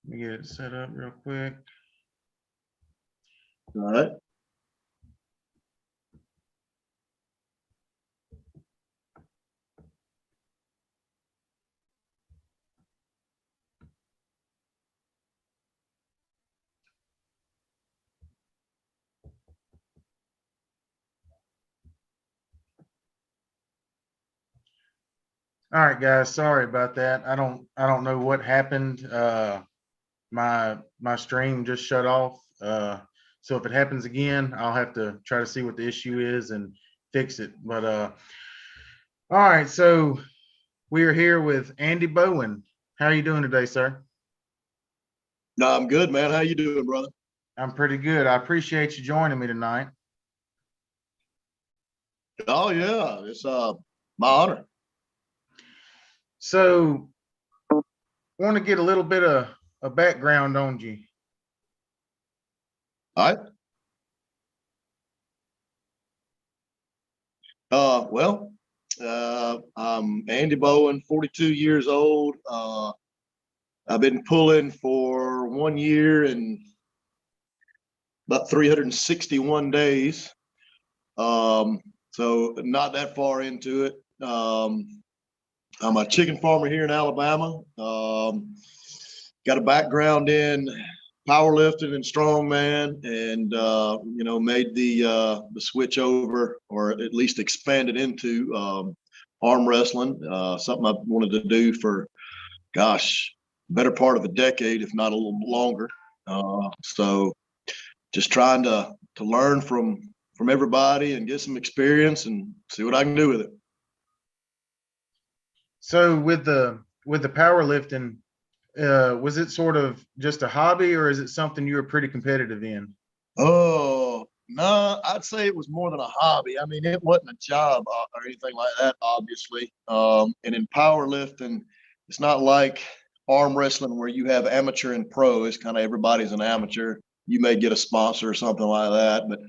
Let me get it set up real quick. All right. All right, guys. Sorry about that. I don't know what happened. My stream just shut off. So if it happens again, I'll have to try to see what the issue is and fix it. But all right. So we are here with Andy Bowen. How are you doing today, sir? No, I'm good, man. How you doing, brother? I'm pretty good. I appreciate you joining me tonight. Oh yeah, it's my honor. So I want to get a little bit of a background on you. All right. Well, I'm Andy Bowen, 42 years old. I've been pulling for 1 year and about 361 days. So not that far into it. I'm a chicken farmer here in Alabama. Got a background in powerlifting and strongman, and made the switch over, or at least expanded into arm wrestling. Something I've wanted to do for, gosh, better part of a decade, if not a little longer. So just trying to learn from everybody and get some experience and see what I can do with it. So with the powerlifting, was it sort of just a hobby, or is it something you were pretty competitive in? Oh, no, I'd say it was more than a hobby. I mean, it wasn't a job or anything like that, obviously. And in powerlifting, it's not like arm wrestling where you have amateur and pro. It's kind of everybody's an amateur. You may get a sponsor or something like that, but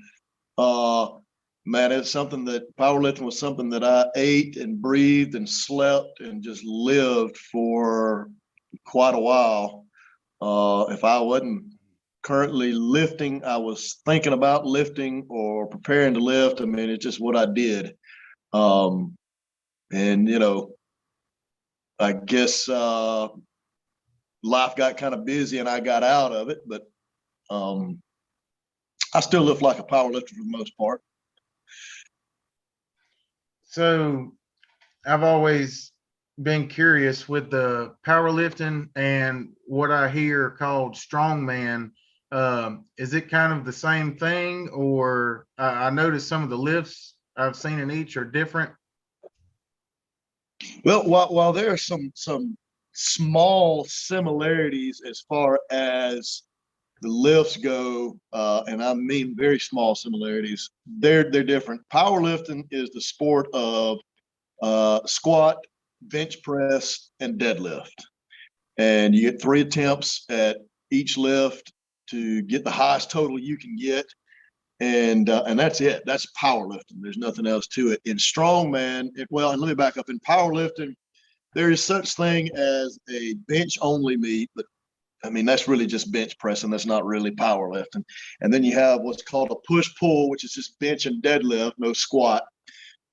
man, it's something that powerlifting was something that I ate and breathed and slept and just lived for quite a while. If I wasn't currently lifting, I was thinking about lifting or preparing to lift. I mean, it's just what I did. And I guess life got kind of busy and I got out of it, but I still live like a powerlifter for the most part. So I've always been curious with the powerlifting and what I hear called strongman. Is it kind of the same thing, or I noticed some of the lifts I've seen in each are different? Well, while there are some small similarities as far as the lifts go, and I mean very small similarities, they're different. Powerlifting is the sport of squat, bench press, and deadlift. And you get 3 attempts at each lift to get the highest total you can get. And that's it. That's powerlifting. There's nothing else to it. In strongman, and let me back up. In powerlifting, there is such thing as a bench only meet, but I mean, that's really just bench pressing. That's not really powerlifting. And then you have what's called a push pull, which is just bench and deadlift, no squat.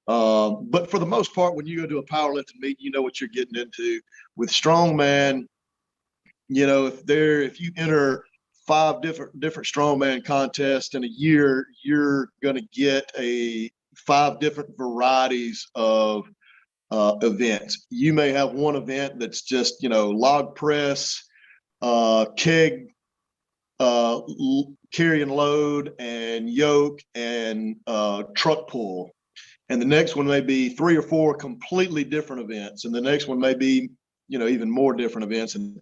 But for the most part, when you go to a powerlifting meet, you know what you're getting into. With strongman, if you enter 5 different strongman contests in a year, you're going to get 5 different varieties of events. You may have one event that's just log press, keg, carry and load, and yoke, and truck pull. And the next one may be 3 or 4 completely different events, and the next one may be even more different events. And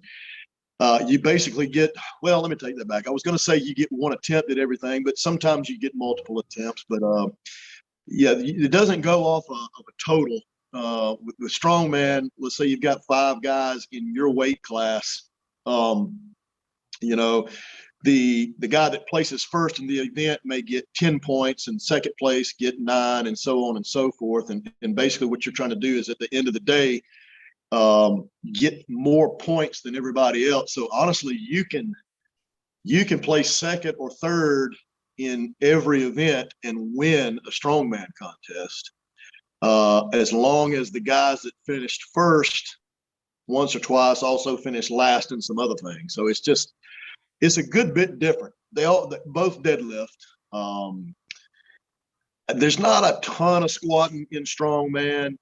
you basically get, let me take that back. I was going to say you get 1 attempt at everything, but sometimes you get multiple attempts. But it doesn't go off of a total. With strongman, let's say you've got 5 guys in your weight class. The guy that places first in the event may get 10 points, and second place get 9, and so on and so forth. And basically what you're trying to do is, at the end of the day, get more points than everybody else. So honestly, you can place second or third in every event and win a strongman contest, as long as the guys that finished first once or twice also finished last in some other things. So it's a good bit different. They both deadlift. There's not a ton of squatting in strongman.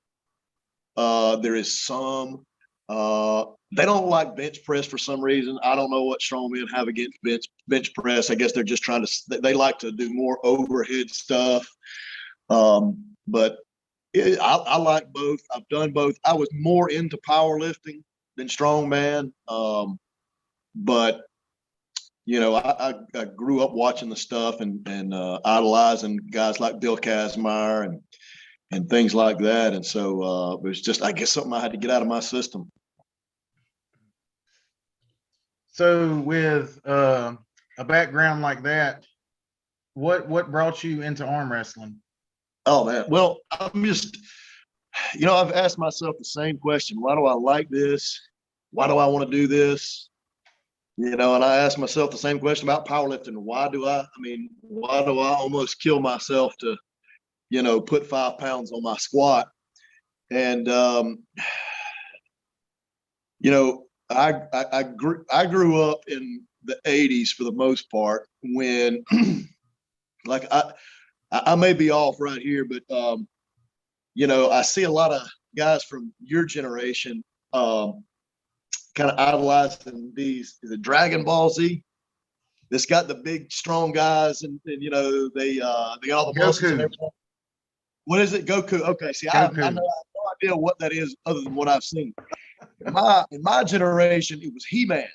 There is some. They don't like bench press for some reason. I don't know what strongmen have against bench press. I guess they're just trying to. They like to do more overhead stuff. But I like both. I've done both. I was more into powerlifting than strongman. But I grew up watching the stuff and idolizing guys like Bill Kazmaier and things like that. And so it was just, I guess, something I had to get out of my system. So with a background like that, what brought you into arm wrestling? Oh man, well, I'm just, I've asked myself the same question. Why do I like this? Why do I want to do this? And I asked myself the same question about powerlifting. Why do I almost kill myself to, put 5 pounds on my squat? And, I grew up in the 80s for the most part when, like, I may be off right here, but, I see a lot of guys from your generation, kind of idolizing the Dragon Ball Z. It's got the big, strong guys, and they all the muscles and everything. What is it? Goku. Okay. See, I have no idea what that is other than what I've seen. In my generation, it was He-Man.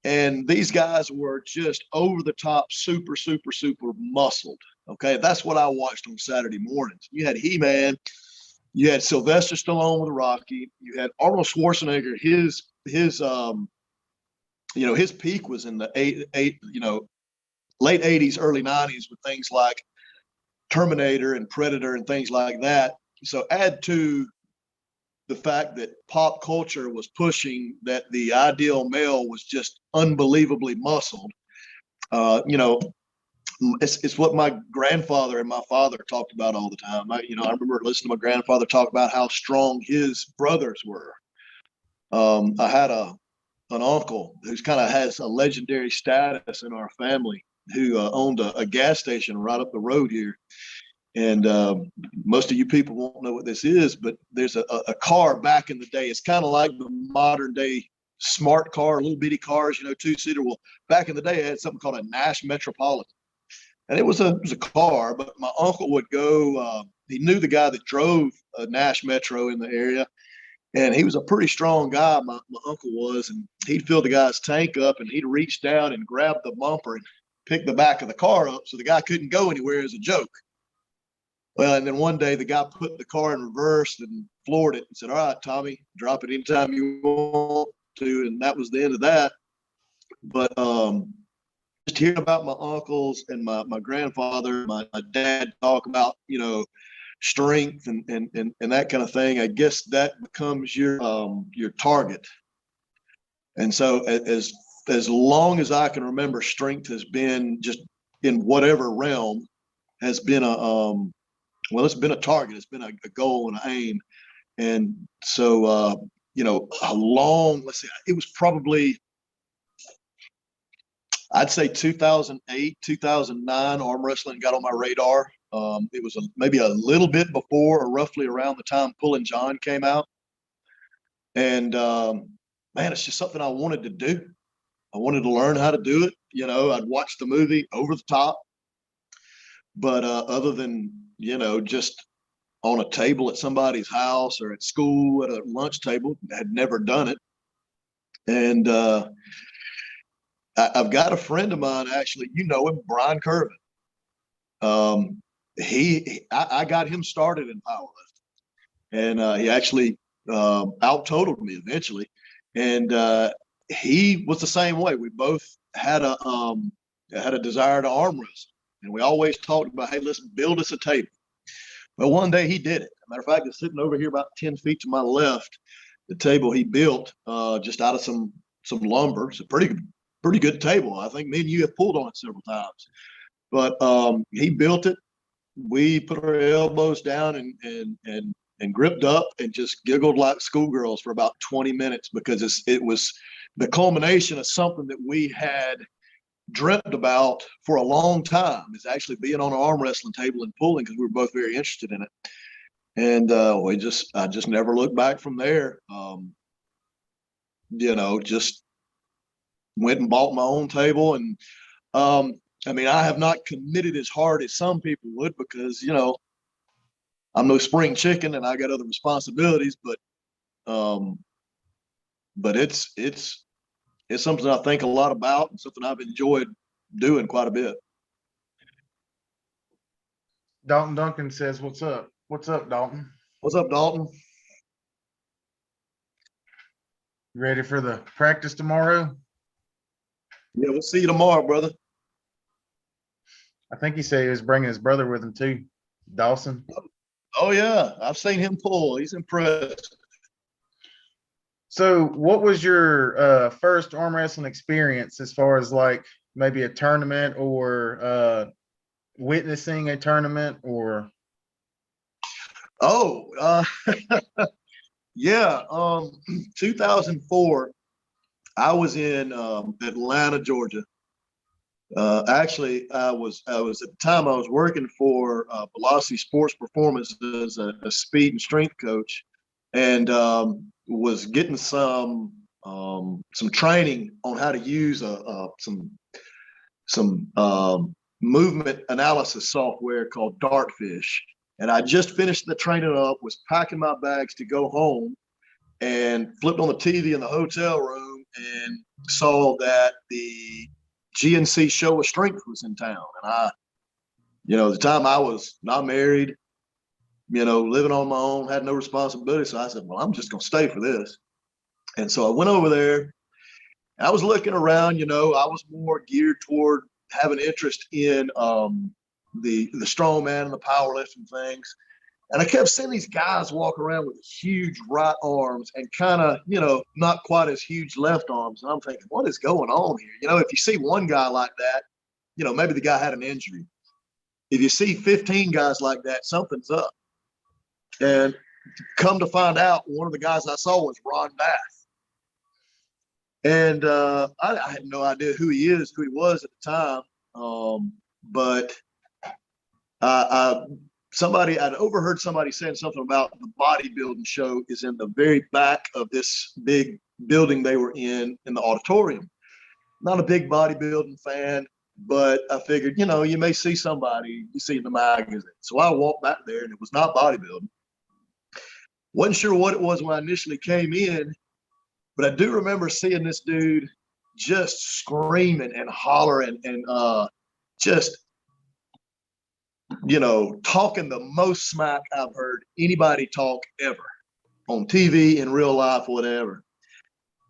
And these guys were just over the top, super, super, super muscled. Okay. That's what I watched on Saturday mornings. You had He-Man, you had Sylvester Stallone with Rocky, you had Arnold Schwarzenegger. His peak was in the late 80s, early 90s with things like Terminator and Predator and things like that. So add to the fact that pop culture was pushing that the ideal male was just unbelievably muscled. It's what my grandfather and my father talked about all the time. I remember listening to my grandfather talk about how strong his brothers were. I had an uncle who's kind of has a legendary status in our family, who owned a gas station right up the road here. And most of you people won't know what this is, but there's a car back in the day. It's kind of like the modern day smart car, little bitty cars, 2-seater. Well, back in the day, it had something called a Nash Metropolitan. And it was a car, but my uncle would go, he knew the guy that drove a Nash Metro in the area. And he was a pretty strong guy, my uncle was, and he'd fill the guy's tank up, and he'd reach down and grab the bumper and pick the back of the car up so the guy couldn't go anywhere as a joke. Well, and then one day the guy put the car in reverse and floored it and said, "All right, Tommy, drop it anytime you want to." And that was the end of that. But just hearing about my uncles and my grandfather, my dad talk about, strength and that kind of thing, I guess that becomes your target. And so as long as I can remember, strength has been, just in whatever realm, has been it's been a target. It's been a goal and an aim. And so it was probably, I'd say 2008, 2009, arm wrestling got on my radar. It was maybe a little bit before, or roughly around the time Pullin' John came out. And man, it's just something I wanted to do. I wanted to learn how to do it. I'd watch the movie Over the Top, but other than, just on a table at somebody's house or at school at a lunch table, had never done it. And I've got a friend of mine, actually, him, Brian Curvin. I got him started in powerlifting, and he actually out-totaled me eventually. And he was the same way. We both had a desire to arm wrestle, and we always talked about, hey, let's build us a table. Well, one day he did it. As a matter of fact, it's sitting over here about 10 feet to my left. the table he built just out of some lumber. It's a pretty good table. I think me and you have pulled on it several times. But he built it. We put our elbows down and gripped up and just giggled like schoolgirls for about 20 minutes because it was the culmination of something that we had dreamt about for a long time, is actually being on an arm wrestling table and pulling, because we were both very interested in it. And I just never looked back from there. Just went and bought my own table. And I mean, I have not committed as hard as some people would, because, I'm no spring chicken and I got other responsibilities, but it's something I think a lot about and something I've enjoyed doing quite a bit. Dalton Duncan says, "What's up? What's up, Dalton? What's up, Dalton? You ready for the practice tomorrow?" Yeah, we'll see you tomorrow, brother. I think he said he was bringing his brother with him too, Dawson. Oh yeah, I've seen him pull. He's impressed. So what was your first arm wrestling experience, as far as like maybe a tournament or witnessing a tournament? Or yeah, 2004, I was in Atlanta, Georgia. Actually, I was at the time I was working for Velocity Sports Performance as a speed and strength coach, and was getting some training on how to use some movement analysis software called Dartfish. And I just finished the training up, was packing my bags to go home, and flipped on the TV in the hotel room and saw that the GNC Show of Strength was in town. And at the time I was not married, living on my own, had no responsibility. So I said, well, I'm just going to stay for this. And so I went over there. I was looking around, I was more geared toward having interest in the strongman and the powerlifting things. And I kept seeing these guys walk around with huge right arms and kind of, not quite as huge left arms. And I'm thinking, what is going on here? If you see one guy like that, maybe the guy had an injury. If you see 15 guys like that, something's up. And come to find out, one of the guys I saw was Ron Bath. And I had no idea who he was at the time. But I'd overheard somebody saying something about the bodybuilding show is in the very back of this big building they were in the auditorium. Not a big bodybuilding fan, but I figured, you may see somebody you see in the magazine. So I walked back there, and it was not bodybuilding. Wasn't sure what it was when I initially came in, but I do remember seeing this dude just screaming and hollering and just talking the most smack I've heard anybody talk ever on TV, in real life, whatever.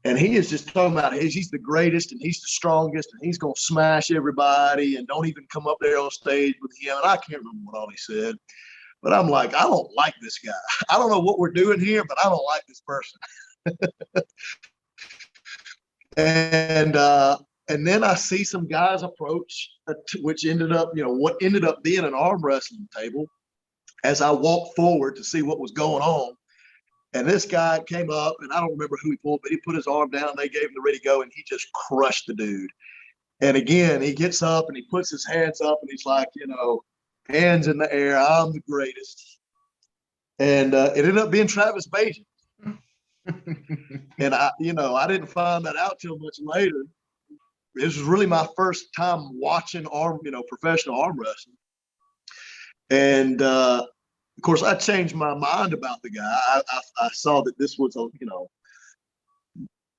And he is just talking about he's the greatest and he's the strongest and he's going to smash everybody and don't even come up there on stage with him. And I can't remember what all he said, but I'm like, I don't like this guy. I don't know what we're doing here, but I don't like this person. And then I see some guys approach, which ended up, what ended up being an arm wrestling table, as I walked forward to see what was going on. And this guy came up, and I don't remember who he pulled, but he put his arm down. They gave him the ready go, and he just crushed the dude. And again, he gets up and he puts his hands up, and he's like, hands in the air, I'm the greatest. And it ended up being Travis Bajan. And I didn't find that out till much later. This was really my first time watching professional arm wrestling. And of course, I changed my mind about the guy. I saw that this was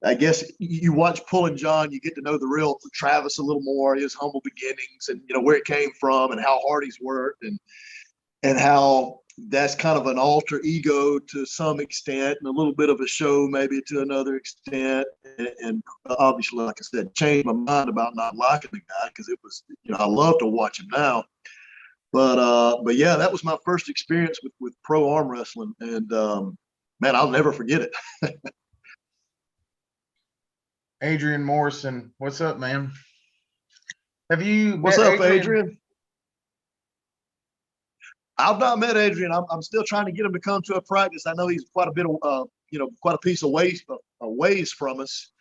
I guess you watch Pulling John, you get to know the real Travis a little more, his humble beginnings, and where it came from, and how hard he's worked, and how that's kind of an alter ego to some extent, and a little bit of a show maybe to another extent. And obviously, like I said, changed my mind about not liking the guy, because it was, I love to watch him now. But yeah, that was my first experience with pro arm wrestling. And man, I'll never forget it. Adrian Morrison, what's up, man? Have you What's met up, Adrian? Adrian? I've not met Adrian. I'm still trying to get him to come to a practice. I know he's quite a bit of, quite a piece of ways from us.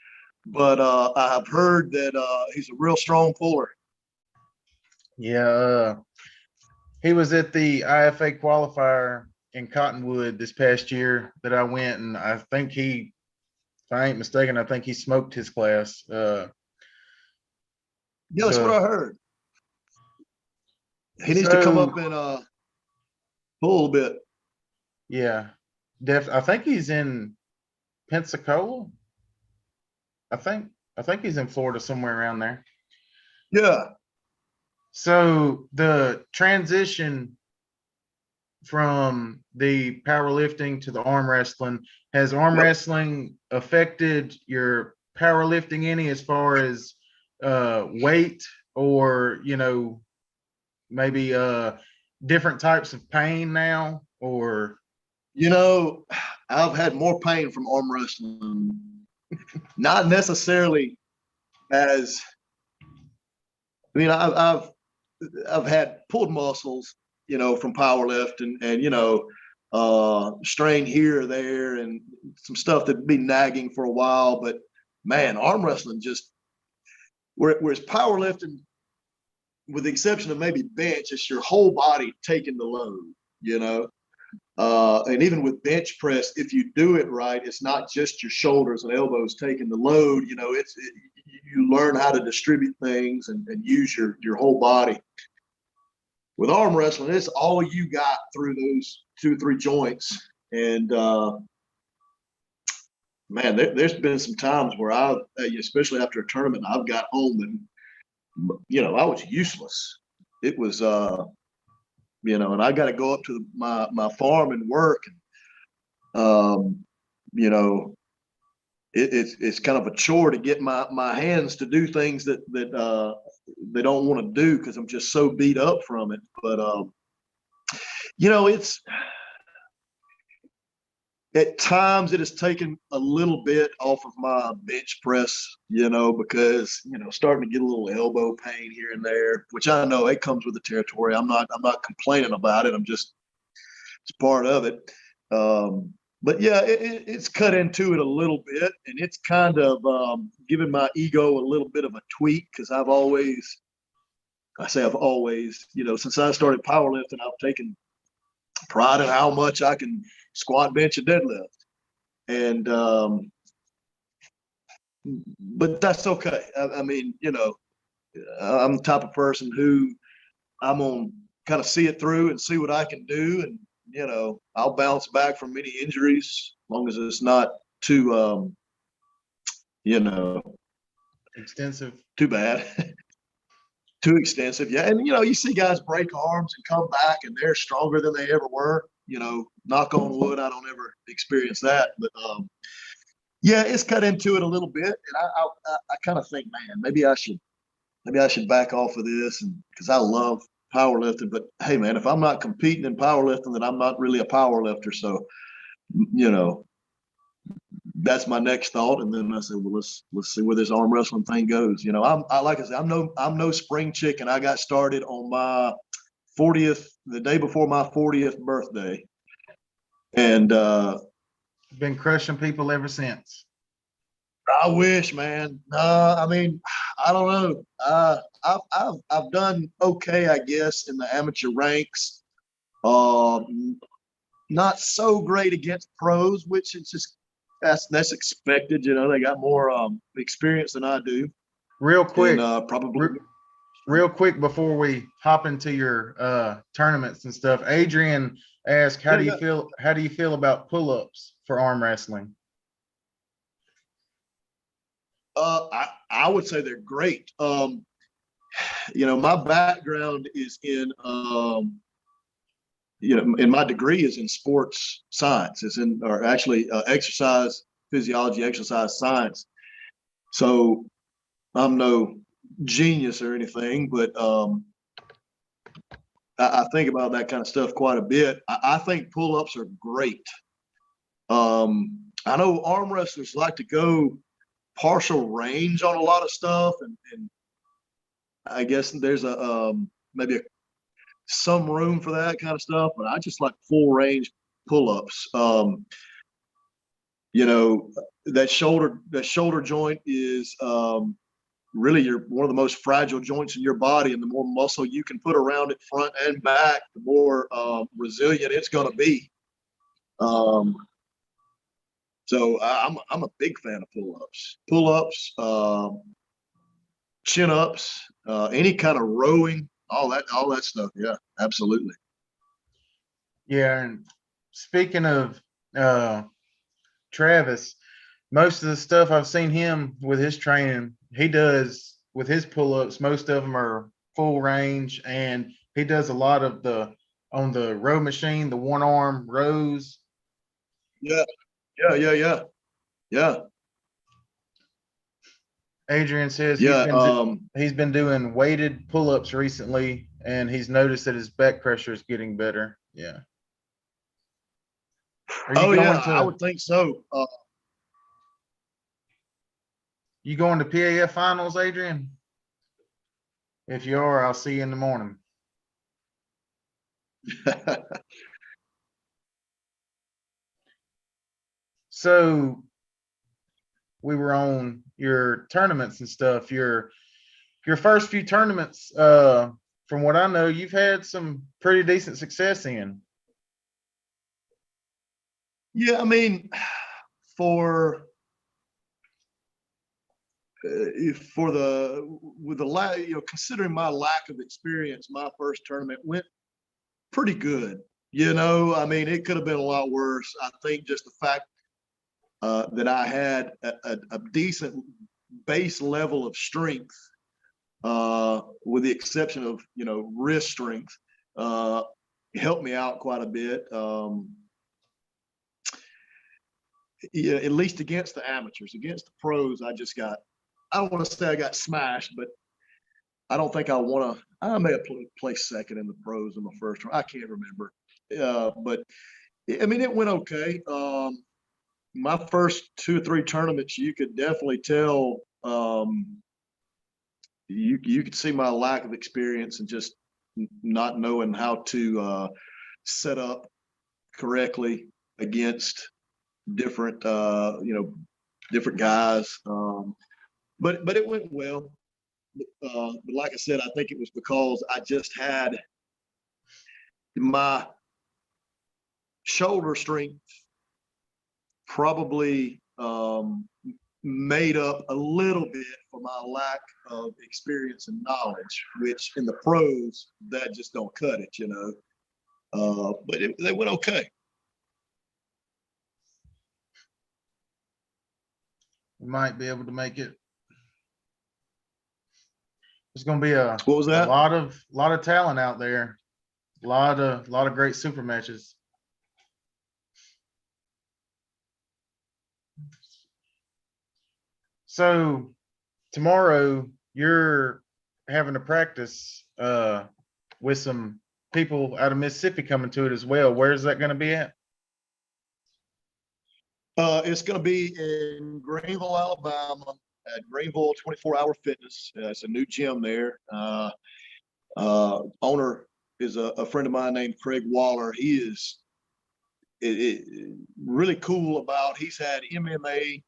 But I've heard that he's a real strong puller. Yeah, he was at the IFA qualifier in Cottonwood this past year that I went, and I think if I ain't mistaken, I think he smoked his class. Yeah, that's what So, I heard. He needs to come so up and pull a little bit. yeah, I think he's in Pensacola. I think he's in Florida somewhere around there. Yeah. So the transition from the powerlifting to the arm wrestling, has arm Yep. wrestling affected your powerlifting any as far as weight or maybe different types of pain now? Or I've had more pain from arm wrestling, not necessarily as I've had pulled muscles, from powerlifting and strain here or there and some stuff that'd be nagging for a while. But man, arm wrestling just whereas powerlifting, with the exception of maybe bench, it's your whole body taking the load. And even with bench press, if you do it right, it's not just your shoulders and elbows taking the load. You learn how to distribute things and use your whole body. With arm wrestling, it's all you got through those 2 or 3 joints. And man, there's been some times where especially after a tournament, I've got home and I was useless. It was and I got to go up to my farm and work. And it's kind of a chore to get my hands to do things that they don't want to do because I'm just so beat up from it. But it's at times it has taken a little bit off of my bench press, because starting to get a little elbow pain here and there, which I know it comes with the territory. I'm not complaining about it. It's part of it. But yeah, it's cut into it a little bit, and it's kind of given my ego a little bit of a tweak because I've always, since I started powerlifting, I've taken pride in how much I can squat, bench, and deadlift. And but that's okay. I mean, I'm the type of person who I'm gonna kind of see it through and see what I can do, and I'll bounce back from any injuries as long as it's not too extensive. too bad. Too extensive. Yeah. And you see guys break arms and come back and they're stronger than they ever were. Knock on wood, I don't ever experience that. But yeah, it's cut into it a little bit. And I kind of think, man, maybe I should back off of this, and because I love powerlifting. But hey, man, if I'm not competing in powerlifting, then I'm not really a powerlifter. So, that's my next thought. And then I said, well, let's see where this arm wrestling thing goes. Like I said, I'm no spring chicken. I got started on my 40th, the day before my 40th birthday. And Been crushing people ever since. I wish, man. I mean, I don't know. I've done okay, I guess, in the amateur ranks. Not so great against pros, which is just that's expected. They got more experience than I do. Real quick, And probably real quick before we hop into your tournaments and stuff, Adrian asked, how do you feel about pull-ups for arm wrestling? I would say they're great. My background is in and my degree is in sports science, or actually exercise physiology, exercise science. So I'm no genius or anything, but I think about that kind of stuff quite a bit. I think pull-ups are great. I know arm wrestlers like to go partial range on a lot of stuff, and I guess there's maybe some room for that kind of stuff, but I just like full range pull-ups. You know, that shoulder joint is really one of the most fragile joints in your body, and the more muscle you can put around it front and back, the more resilient it's going to be. So I'm a big fan of pull-ups, chin-ups, any kind of rowing, all that stuff. Yeah, absolutely. Yeah, and speaking of Travis, most of the stuff I've seen him with his training, he does with his pull-ups, most of them are full range, and he does a lot of the on the row machine, the one arm rows. Yeah, yeah. Adrian says Yeah. he's been doing weighted pull-ups recently, and he's noticed that his back pressure is getting better. Yeah. Are you Oh yeah, going I to would think so. you going to PAF finals, Adrian? If you are, I'll see you in the morning. So we were on your tournaments and stuff. Your first few tournaments, from what I know, you've had some pretty decent success in. Yeah, I mean, for with the considering my lack of experience, my first tournament went pretty good. You know, I mean, it could have been a lot worse. I think just the fact that I had a decent base level of strength, with the exception of wrist strength, helped me out quite a bit. Yeah, at least against the amateurs. Against the pros, I don't want to say I got smashed, but I don't think I may have placed second in the pros in my first round. I can't remember. But I mean, it went okay. My first 2 or 3 tournaments, you could definitely tell, you could see my lack of experience and just not knowing how to set up correctly against different different guys. But it went well. But like I said, I think it was because I just had my shoulder strength probably made up a little bit for my lack of experience and knowledge, which in the pros, that just don't cut it, But they went okay. You might be able to make it. There's going to be a What was that? lot of talent out there. A lot of great super matches. So tomorrow you're having to practice with some people out of Mississippi coming to it as well. Where's that going to be at? It's going to be in Greenville, Alabama, at Greenville 24-Hour Fitness. It's a new gym there. Owner is a friend of mine named Craig Waller. He is really cool he's had MMA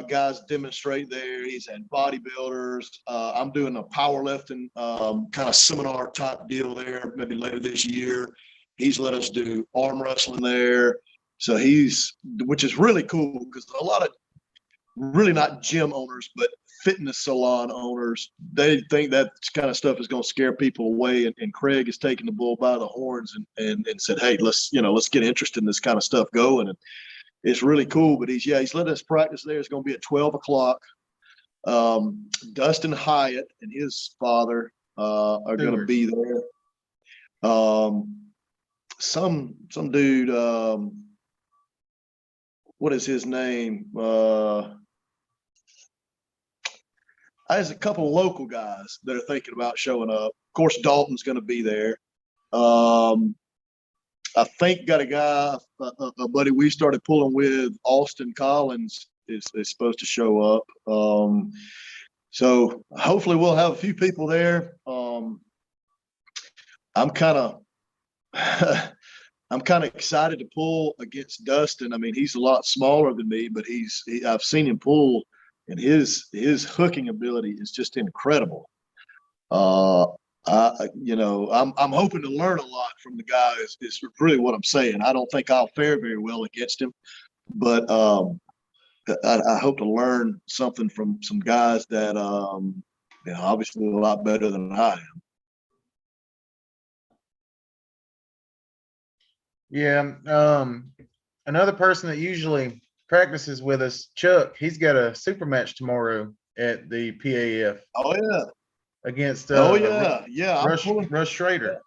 guys demonstrate there. He's had bodybuilders. I'm doing a powerlifting kind of seminar type deal there, maybe later this year. He's let us do arm wrestling there. So which is really cool because a lot of really not gym owners, but fitness salon owners, they think that kind of stuff is going to scare people away. And Craig is taking the bull by the horns and said, hey, let's get interested in this kind of stuff going. And it's really cool. But he's let us practice there. It's going to be at 12 o'clock. Dustin Hyatt and his father are going to be there. Some dude, what is his name? There's a couple of local guys that are thinking about showing up. Of course, Dalton's going to be there. I think got a guy, a buddy we started pulling with, Austin Collins, is supposed to show up. So hopefully we'll have a few people there. I'm kind of I'm kind of excited to pull against Dustin. I mean, he's a lot smaller than me, but I've seen him pull, and his hooking ability is just incredible. I'm hoping to learn a lot from the guy. Is really what I'm saying. I don't think I'll fare very well against him, but I hope to learn something from some guys that obviously a lot better than I am. Yeah. Another person that usually practices with us, Chuck, he's got a super match tomorrow at the PAF. Oh yeah. Against yeah. Russ Schrader.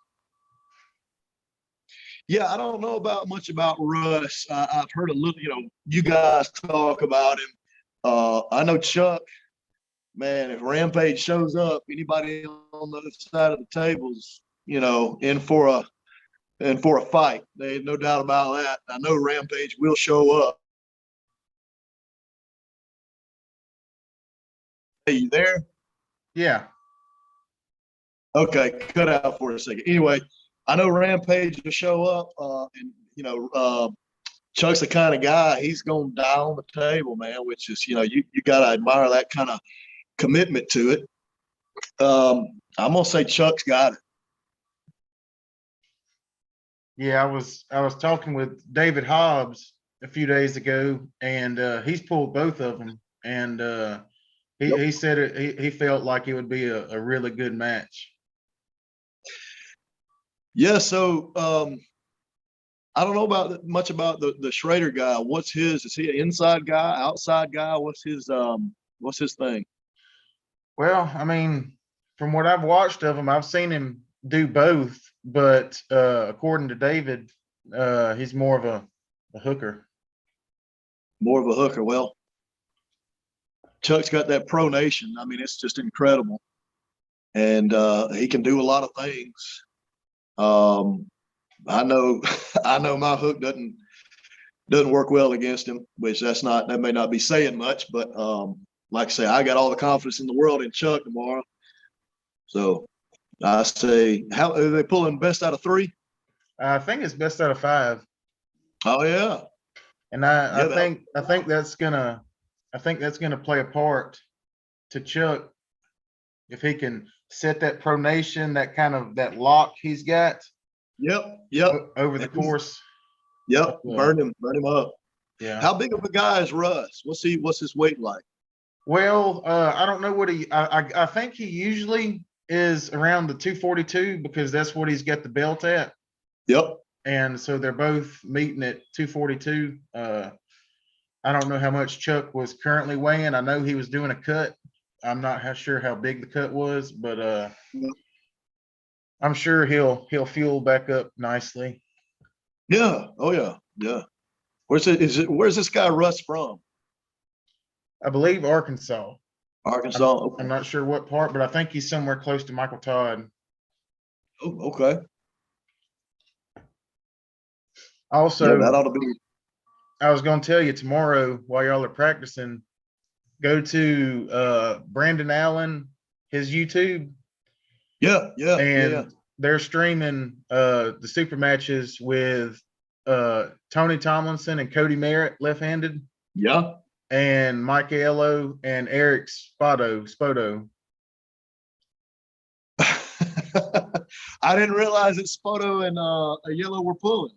Yeah, I don't know much about Russ. I've heard a little, you guys talk about him. I know Chuck, man, if Rampage shows up, anybody on the other side of the table's, in for a fight. There's no doubt about that. I know Rampage will show up. Hey, you there? Yeah. Okay, cut out for a second. Anyway, I know Rampage will show up, Chuck's the kind of guy, he's going to die on the table, man, which is, you got to admire that kind of commitment to it. I'm going to say Chuck's got it. Yeah, I was talking with David Hobbs a few days ago, and he's pulled both of them, and he said he felt like it would be a really good match. Yeah, so I don't know much about the Schrader guy. What's his? Is he an inside guy, outside guy? What's his thing? Well, I mean, from what I've watched of him, I've seen him do both, but according to David, he's more of a hooker. More of a hooker. Well, Chuck's got that pronation. I mean, it's just incredible, and he can do a lot of things. I know my hook doesn't work well against him, which that may not be saying much, but like I say, I got all the confidence in the world in Chuck tomorrow. So I say, how are they pulling best out of 3? I think it's best out of 5. Oh yeah. And I think that's gonna play a part to Chuck if he can set that pronation, that lock he's got. Yep. Over the course. Yep. Burn him up. Yeah. How big of a guy is Russ? What's his weight like? Well, I don't know what I think he usually is around the 242 because that's what he's got the belt at. Yep. And so they're both meeting at 242. I don't know how much Chuck was currently weighing. I know he was doing a cut. I'm not sure how big the cut was, but yep. I'm sure he'll fuel back up nicely. Yeah. Oh yeah. Yeah. Where's this guy Russ from? I believe Arkansas. Arkansas. I'm not sure what part, but I think he's somewhere close to Michael Todd. Oh, okay. Also, yeah, that ought to be. I was going to tell you tomorrow while y'all are practicing, go to Brandon Allen, his YouTube. Yeah. And they're streaming the super matches with Tony Tomlinson and Cody Merritt, left-handed. Yeah. And Mike Aiello and Eric Spoto. I didn't realize that Spoto and Aiello were pulling.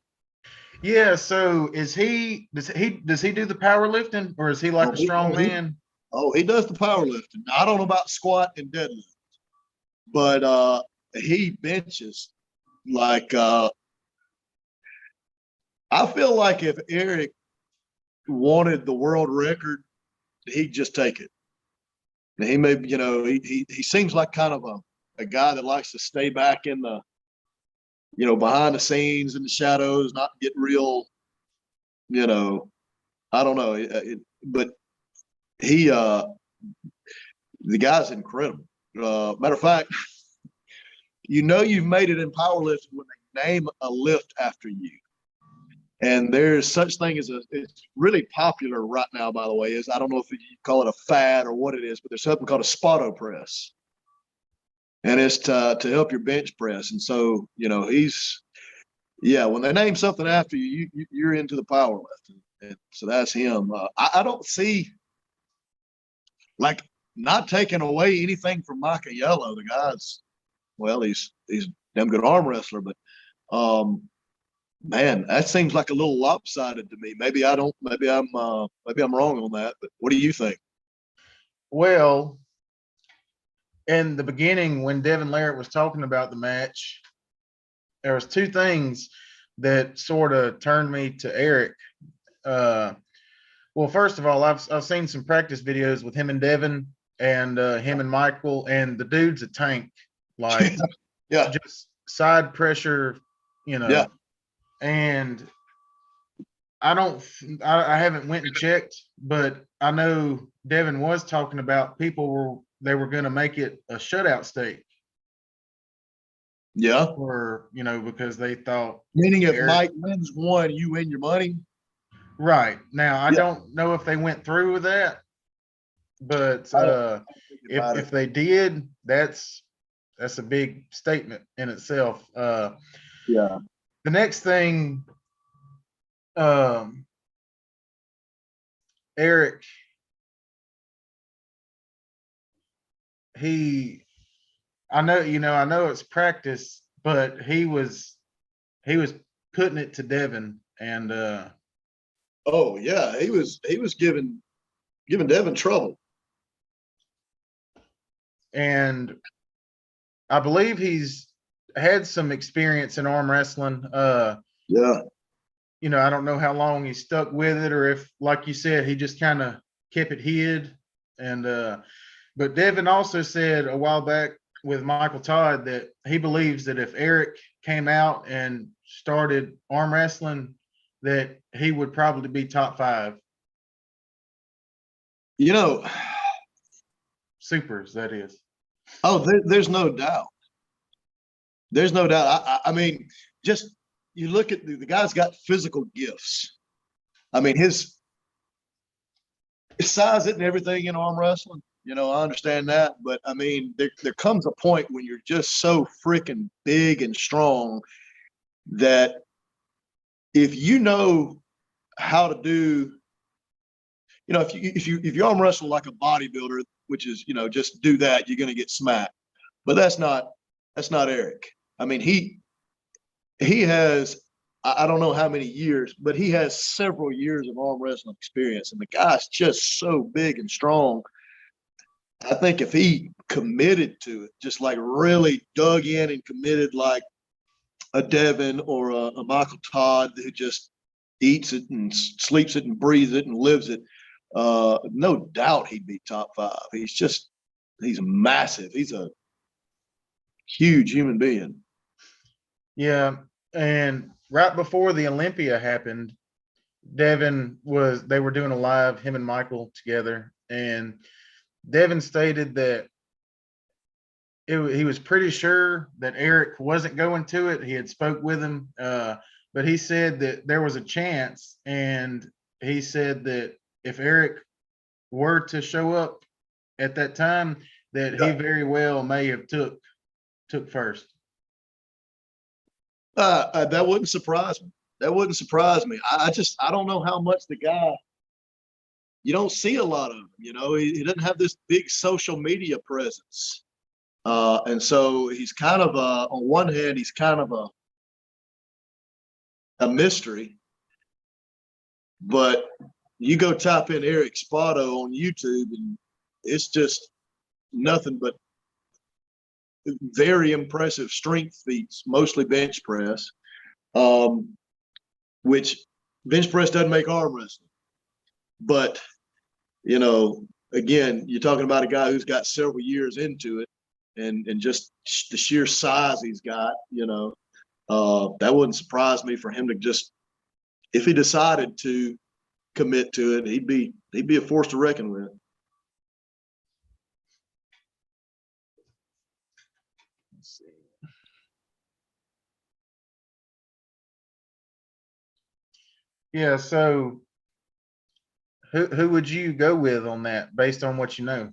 Yeah, so does he do the powerlifting, or is he like a strong man? He does the powerlifting. I don't know about squat and deadlift, but he benches like I feel like if Eric wanted the world record, he'd just take it. He may, he seems like kind of a guy that likes to stay back in the, behind the scenes in the shadows, not get real, I don't know. But he, the guy's incredible. Matter of fact, you've made it in powerlifting when they name a lift after you. And there's such thing as it's really popular right now, by the way, is I don't know if you call it a fad or what it is, but there's something called a Spoto press. And it's to help your bench press. And so, when they name something after you, you're into the powerlifting. And so that's him. I don't see, like, not taking away anything from Micah Yellow. The guy's, well, he's a damn good arm wrestler, but man, that seems like a little lopsided to me. Maybe I'm wrong on that, but what do you think? Well, in the beginning, when Devin Larratt was talking about the match, there was two things that sort of turned me to Eric. Well, first of all, I've seen some practice videos with him and Devin and him and Michael, and the dude's a tank, like Yeah, just side pressure, you know. yeah. And I haven't went and checked, but I know Devin was talking about they were going to make it a shutout stake. Yeah. Or, because they thought Meaning if Eric, Mike wins one, you win your money. right. Now, I Yeah. don't know if they went through with that, but if they did, that's a big statement in itself. Yeah. The next thing, Eric, I know it's practice, but he was putting it to Devin, and Oh yeah, he was giving Devin trouble. and I believe he's had some experience in arm wrestling. Yeah. I don't know how long he stuck with it, or if, like you said, he just kind of kept it hid. And but Devin also said a while back with Michael Todd that he believes that if Eric came out and started arm wrestling, that he would probably be top 5. Supers, that is. Oh, there's no doubt. There's no doubt. I mean, just you look at the guy's got physical gifts. I mean, his size isn't everything in arm wrestling. I understand that, but I mean, there comes a point when you're just so freaking big and strong that if you know how to do, if you arm wrestle like a bodybuilder, which is just do that, you're going to get smacked. But that's not Eric. I mean, he has, I don't know how many years, but he has several years of arm wrestling experience, and the guy's just so big and strong. I think if he committed to it, just like really dug in and committed, like a Devin or a Michael Todd who just eats it and sleeps it and breathes it and lives it, no doubt he'd be top 5. He's massive. He's a huge human being. Yeah, and right before the Olympia happened, they were doing a live, him and Michael together, and Devin stated that he was pretty sure that Eric wasn't going to it. He had spoke with him, but he said that there was a chance, and he said that if Eric were to show up at that time, that he very well may have took first. That wouldn't surprise me. That wouldn't surprise me. I don't know how much the guy. You don't see a lot of him. He doesn't have this big social media presence. And so he's kind of on one hand, he's kind of a mystery. But you go type in Eric Spoto on YouTube, and it's just nothing but very impressive strength feats, mostly bench press, which bench press doesn't make arm wrestling. But, again, you're talking about a guy who's got several years into it, and just the sheer size he's got, that wouldn't surprise me for him to just, if he decided to commit to it, he'd be a force to reckon with. Let's see. Yeah. So who would you go with on that based on what you know?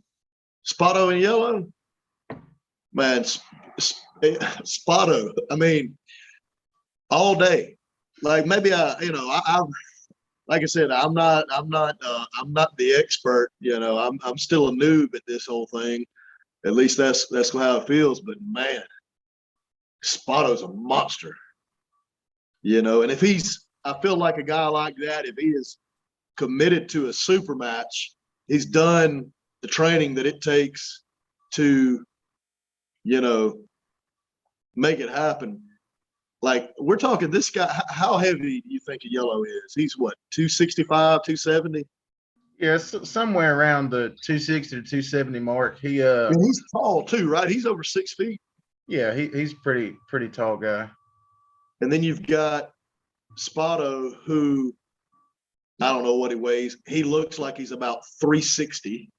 Spotto and Yellow, man, Spotto. I mean, all day. Like maybe I like I said, I'm not the expert. I'm still a noob at this whole thing. At least that's how it feels. But man, Spotto's a monster. And if I feel like a guy like that, if he is committed to a super match, he's done the training that it takes to, you know, make it happen. Like we're talking this guy, how heavy do you think a Yellow is? He's what, 265, 270? Yeah, somewhere around the 260 to 270 mark. And he's tall too, right? He's over 6 feet. Yeah, he's pretty tall guy. And then you've got Spotto, who I don't know what he weighs. He looks like he's about 360.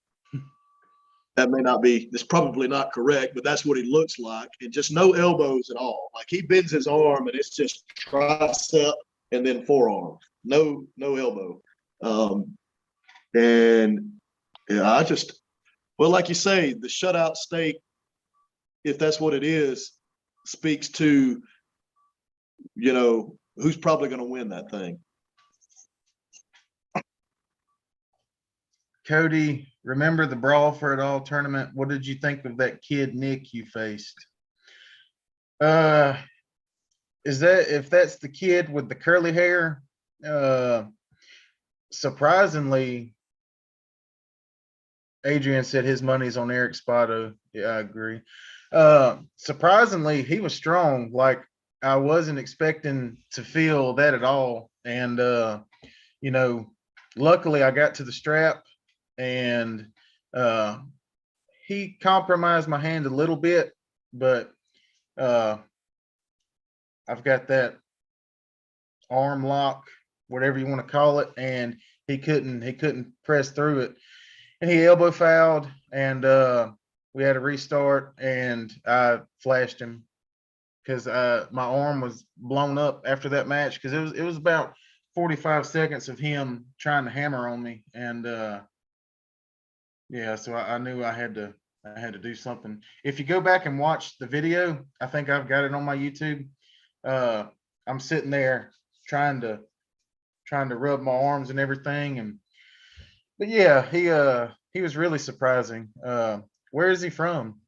That may not be, that's probably not correct, but that's what he looks like. And just no elbows at all. Like he bends his arm and it's just tricep and then forearm. No elbow. And yeah, well, like you say, the shutout state, if that's what it is, speaks to, who's probably going to win that thing. Cody, remember the Brawl for It All tournament? What did you think of that kid Nick you faced? If that's the kid with the curly hair? Surprisingly, Adrian said his money's on Eric Spotto. Yeah, I agree. Surprisingly, he was strong. Like I wasn't expecting to feel that at all. And luckily I got to the strap and he compromised my hand a little bit, but I've got that arm lock, whatever you want to call it, and he couldn't press through it. And he elbow fouled, and we had to restart, and I flashed him because my arm was blown up after that match because it was about 45 seconds of him trying to hammer on me, and yeah, so I knew I had to do something. If you go back and watch the video, I think I've got it on my YouTube. I'm sitting there trying to rub my arms and everything, but yeah, he was really surprising. Where is he from?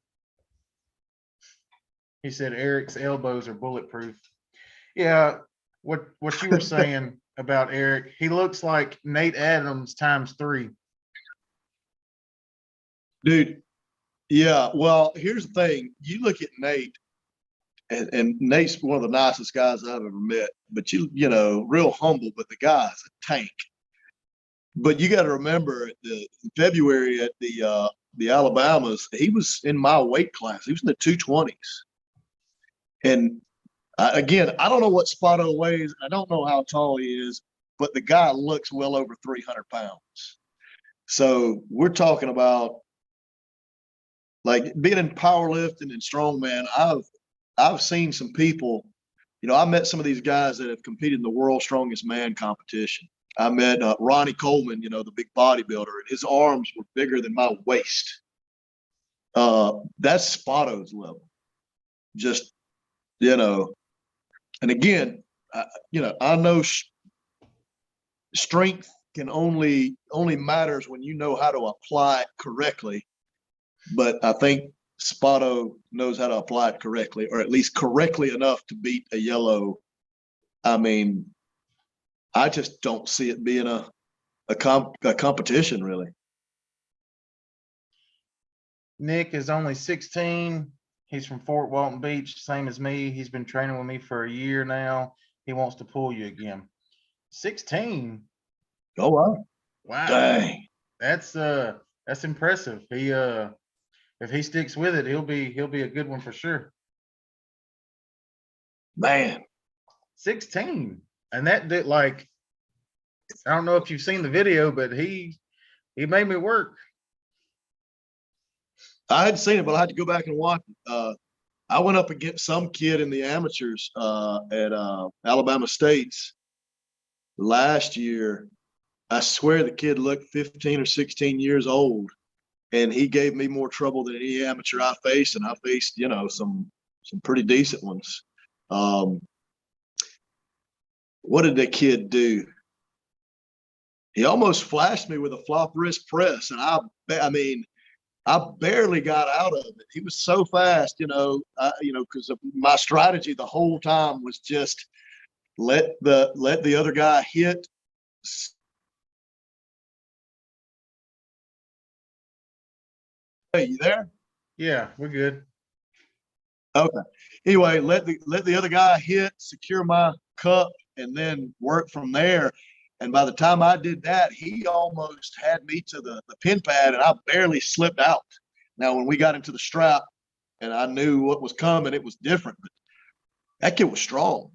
He said Eric's elbows are bulletproof. Yeah, what you were saying about Eric, he looks like Nate Adams times 3. Dude, yeah. Well, here's the thing. You look at Nate, and Nate's one of the nicest guys I've ever met, but real humble, but the guy's a tank. But you got to remember in February at the Alabamas, he was in my weight class. He was in the 220s. And again, I don't know what Spotto weighs. I don't know how tall he is, but the guy looks well over 300 pounds. So we're talking about like being in powerlifting and strongman. I've seen some people, I met some of these guys that have competed in the world's strongest man competition. I met Ronnie Coleman, the big bodybuilder, and his arms were bigger than my waist. That's Spotto's level. Just, and again, I know strength can only matters when you know how to apply it correctly. But I think Spotto knows how to apply it correctly, or at least correctly enough to beat a Yellow. I mean, I just don't see it being a competition, really. Nick is only 16. He's from Fort Walton Beach, same as me. He's been training with me for a year now. He wants to pull you again. 16. Oh wow! Wow. Dang. That's impressive. If he sticks with it, he'll be a good one for sure. Man. 16. And that did, like, I don't know if you've seen the video, but he made me work. I hadn't seen it, but I had to go back and watch it. I went up against some kid in the amateurs at Alabama State's last year, I swear the kid looked 15 or 16 years old, and he gave me more trouble than any amateur I faced, and I faced, you know, some pretty decent ones. What did that kid do? He almost flashed me with a flop wrist press, and I mean, I barely got out of it. He was so fast, because my strategy the whole time was just let the other guy hit. Hey, you there? Yeah, we're good. Okay. Anyway, let the other guy hit, secure my cup, and then work from there. And by the time I did that, he almost had me to the pin pad, and I barely slipped out. Now, when we got into the strap and I knew what was coming, it was different. But that kid was strong.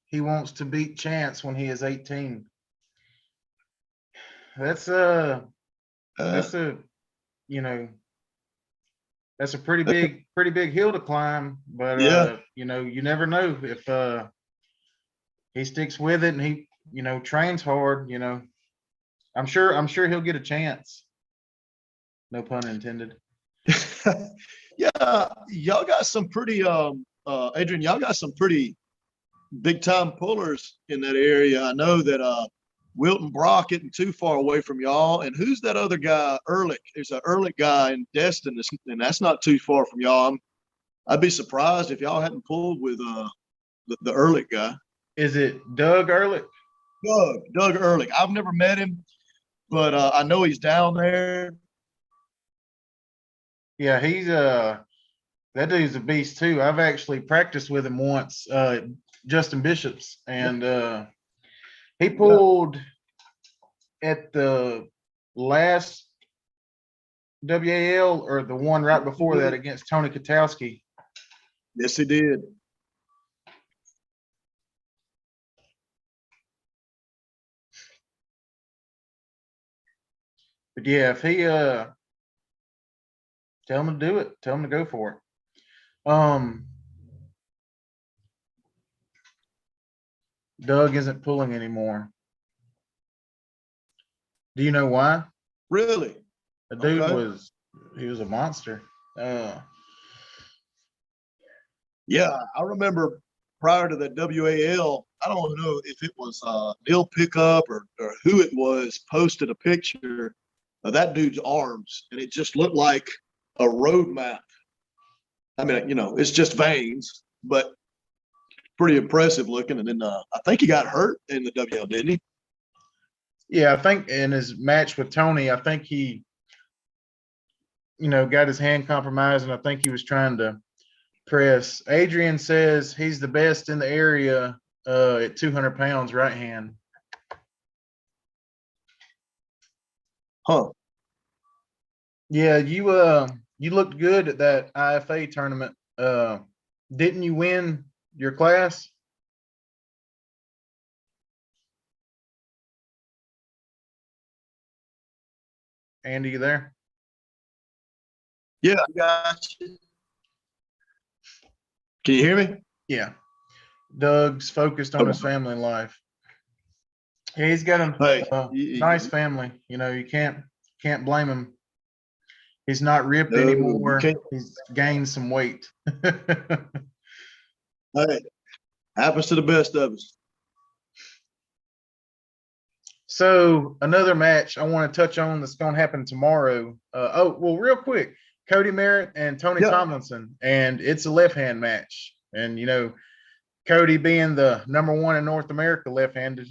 He wants to beat Chance when he is 18. That's that's a you know that's a pretty big hill to climb, but Yeah. you never know if he sticks with it and he trains hard. I'm sure he'll get a chance. No pun intended. Yeah, y'all got some pretty Adrian, y'all got some pretty big time pullers in that area. I know that Wilton Brock isn't too far away from y'all. And who's that other guy? Ehrlich. There's an Ehrlich guy in Destin, and that's not too far from y'all. I'd be surprised if y'all hadn't pulled with the Ehrlich guy. Is it Doug Ehrlich? Doug Ehrlich. I've never met him, but I know he's down there. Yeah, he's that dude's a beast too. I've actually practiced with him once, Justin Bishop's, and he pulled at the last WAL or the one right before that against Tony Katowski. Yes, he did. But yeah, if he tell him to do it, tell him to go for it. Doug isn't pulling anymore. Do you know why? Really? The dude Okay. he was a monster. Yeah, I remember prior to the WAL, I don't know if it was Neil Pickup or who it was, posted a picture of that dude's arms, and it just looked like a road map. I mean, it's just veins, but pretty impressive looking. And then I think he got hurt in the WL, didn't he? Yeah, I think in his match with Tony, I think he, got his hand compromised, and I think he was trying to press. Adrian says he's the best in the area at 200 pounds right hand. Huh. Yeah, you looked good at that IFA tournament. Didn't you win your class? Andy, you there? Yeah, I got you. Can you hear me? Yeah. Doug's focused on his family life. Yeah, he's got a nice family. You can't blame him. He's not ripped anymore. He's gained some weight. Hey, happens to the best of us. So another match I want to touch on that's going to happen tomorrow. Real quick, Cody Merritt and Tony Tomlinson, and it's a left-hand match. And Cody being the number one in North America left-handed.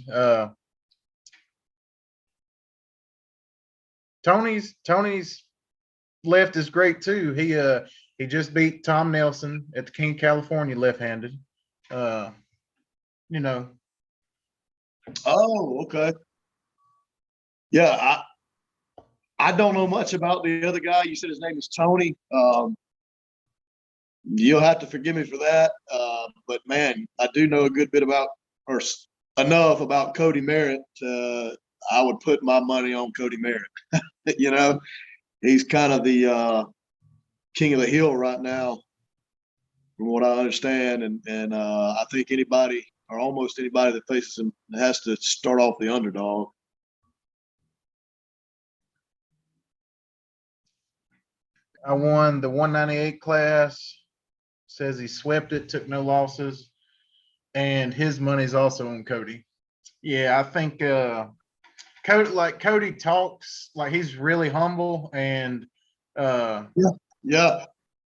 Tony's left is great too. He just beat Tom Nelson at the King California left-handed. Oh, okay. Yeah, I don't know much about the other guy. You said his name is Tony. You'll have to forgive me for that. But man, I do know a good bit about, or enough about Cody Merritt. I would put my money on Cody Merritt. He's kind of the king of the hill right now, from what I understand. And I think anybody or almost anybody that faces him has to start off the underdog. I won the 198 class. Says he swept it, took no losses, and his money's also on Cody. Yeah, I think Cody talks like he's really humble, and Yeah.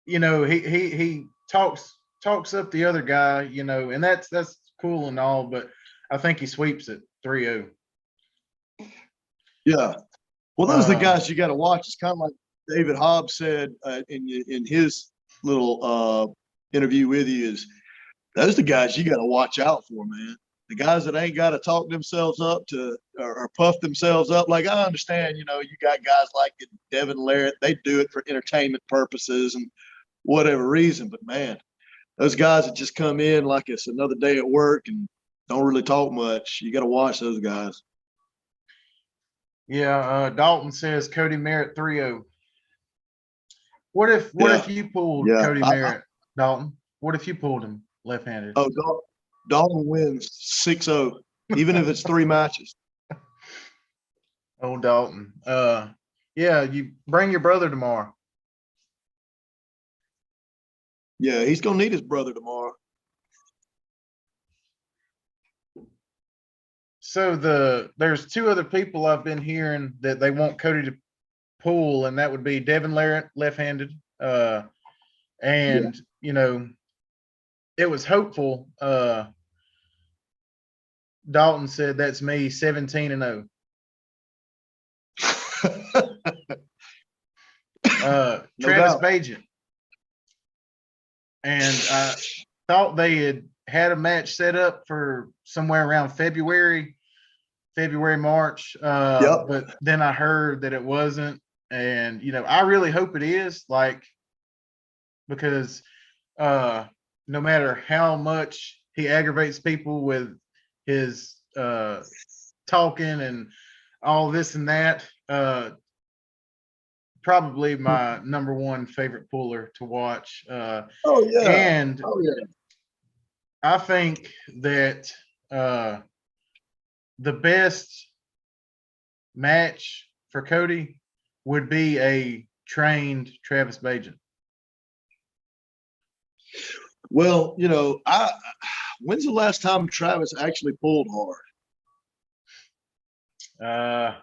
he talks up the other guy, and that's cool and all, but I think he sweeps it 3-0. Yeah. Well, those are the guys you got to watch. It's kind of like David Hobbs said in his little interview with you, is those are the guys you got to watch out for, man. The guys that ain't got to talk themselves up to or puff themselves up. Like, I understand, you got guys like Devin Larrett. They do it for entertainment purposes and whatever reason. But, man, those guys that just come in like it's another day at work and don't really talk much, you got to watch those guys. Yeah, Dalton says Cody Merritt 3-0. What if you pulled Cody Merritt, Dalton? What if you pulled him left-handed? Oh, Dalton wins 6-0, even if it's 3 matches. Oh, Dalton. Yeah, you bring your brother tomorrow. Yeah, he's gonna need his brother tomorrow. So there's 2 other people I've been hearing that they want Cody to pull, and that would be Devin Larrett, left-handed, and it was hopeful. Dalton said that's me, 17-0. Travis Bajan. And I thought they had a match set up for somewhere around February, March. But then I heard that it wasn't. And, I really hope it is, because no matter how much he aggravates people with his talking and all this and that, probably my number one favorite puller to watch. And I think that the best match for Cody would be a trained Travis Bajan. Well, when's the last time Travis actually pulled hard?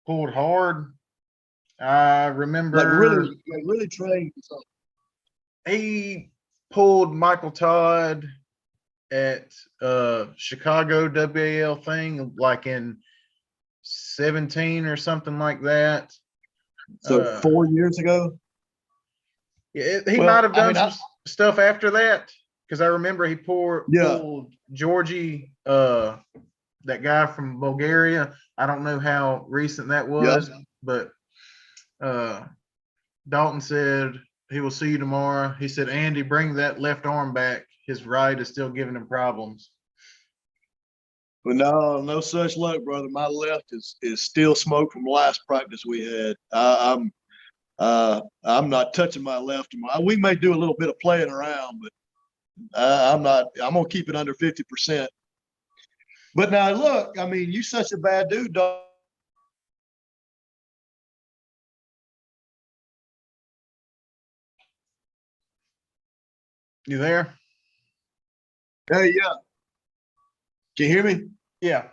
Pulled hard. I remember really trained. He pulled Michael Todd at Chicago WAL thing like in 17 or something like that. So 4 years ago. Yeah, he might have done some stuff after that, because I remember he pulled Georgie, that guy from Bulgaria. I don't know how recent that was, but Dalton said he will see you tomorrow. He said, Andy, bring that left arm back. His right is still giving him problems. Well, no such luck, brother. My left is still smoke from the last practice we had. I'm not touching my left tomorrow. We may do a little bit of playing around, but I'm not. I'm gonna keep it under 50%. But now, look, I mean, you such a bad dude, dog. You there? Hey, yeah. Can you hear me? Yeah.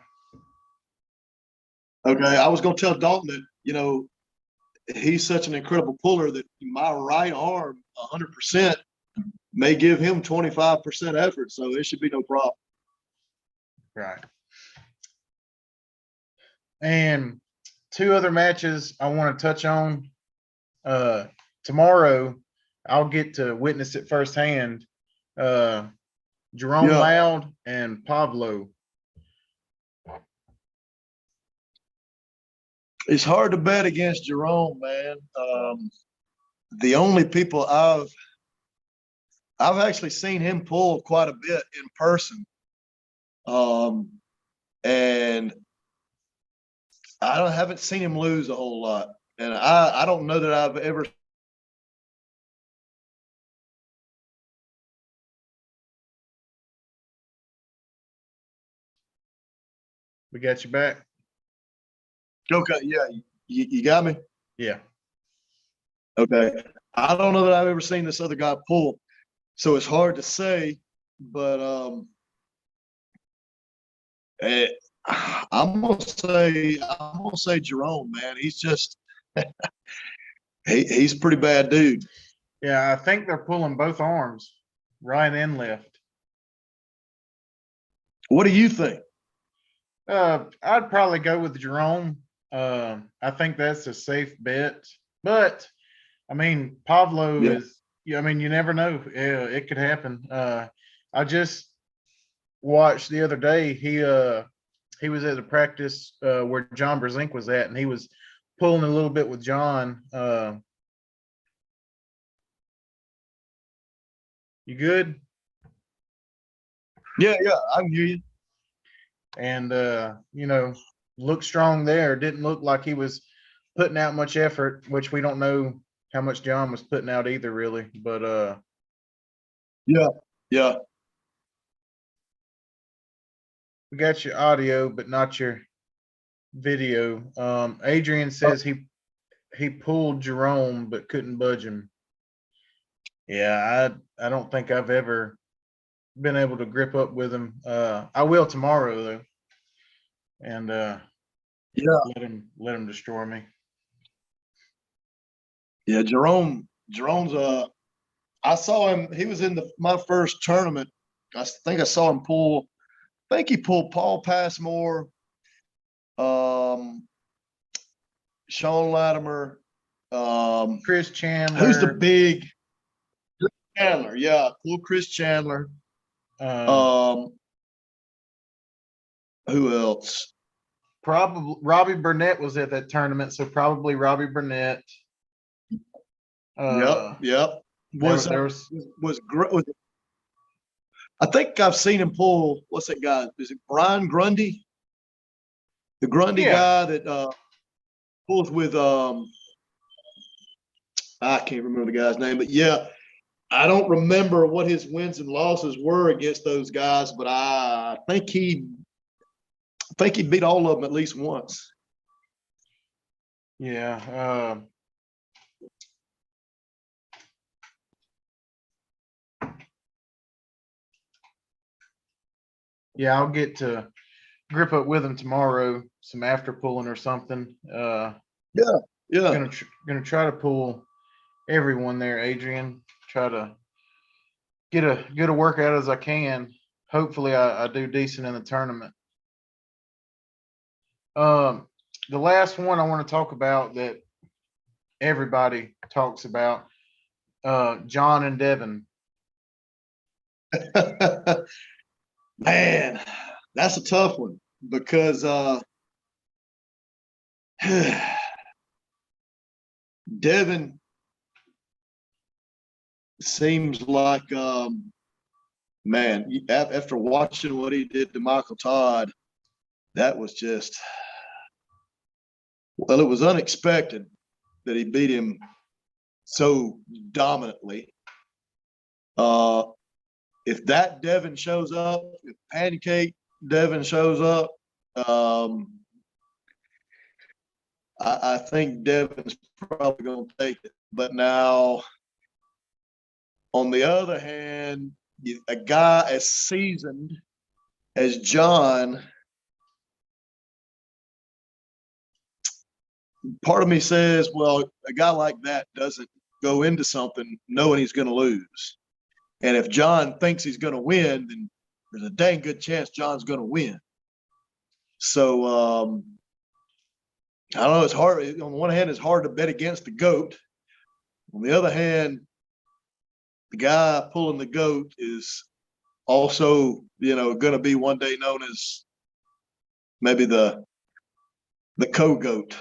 Okay. I was gonna tell Dalton that he's such an incredible puller that my right arm 100% may give him 25% effort, so it should be no problem. Right. And 2 other matches I want to touch on. Tomorrow, I'll get to witness it firsthand. Jerome Loud and Pablo. It's hard to bet against Jerome, man. The only people I've actually seen him pull quite a bit in person, and I haven't seen him lose a whole lot. And I don't know that I've ever We got you back. Okay, yeah, you got me. Yeah. Okay, I don't know that I've ever seen this other guy pull, so it's hard to say. But eh, I'm gonna say Jerome, man. He's just he's a pretty bad dude. Yeah, I think they're pulling both arms, right and left. What do you think? I'd probably go with Jerome. I think that's a safe bet. But I mean, Pablo Yeah, is. Yeah, I mean, you never know. Yeah, it could happen. I just watched the other day. He was at a practice where John Brezink was at, and he was pulling a little bit with John. You good? yeah, I can hear you. And looked strong there. Didn't look like he was putting out much effort, which we don't know how much John was putting out either, really. But Yeah, yeah. we got your audio, but not your video. Adrian says he pulled Jerome but couldn't budge him. Yeah, I don't think I've ever been able to grip up with him. I will tomorrow though, and Yeah, let him destroy me. yeah. Jerome's I saw him. He was in my first tournament. I think I saw him pull. I think he pulled Paul Passmore, um, Sean Latimer. Chris Who's the Chandler, big Chandler? Yeah, pull Chris Chandler. um, Um, who else? probably Robbie Burnett was at that tournament, so probably Robbie Burnett. Yep, yep. Was there was was I think I've seen him pull. What's that guy? Is it Brian Grundy? The Grundy yeah, guy that pulls with I can't remember the guy's name, but yeah, I don't remember what his wins and losses were against those guys, but I think he beat all of them at least once. yeah. Yeah, I'll get to grip up with him tomorrow, some after pulling or something. Yeah, yeah, Gonna try to pull everyone there, Adrian. Try to get a workout as I can. Hopefully, I do decent in the tournament. The last one I want to talk about that everybody talks about, John and Devin. man, that's a tough one because Devin seems like man, after watching what he did to Michael Todd, that was just well, it was unexpected that he beat him so dominantly. If that Devin shows up, if Pancake Devin shows up, I think Devin's probably going to take it. But now, on the other hand, a guy as seasoned as John, part of me says, well, a guy like that doesn't go into something knowing he's going to lose. And if John thinks he's going to win, then there's a dang good chance John's going to win. So I don't know. It's hard. On the one hand, it's hard to bet against the GOAT. On the other hand, the guy pulling the GOAT is also, going to be one day known as maybe the co-GOAT.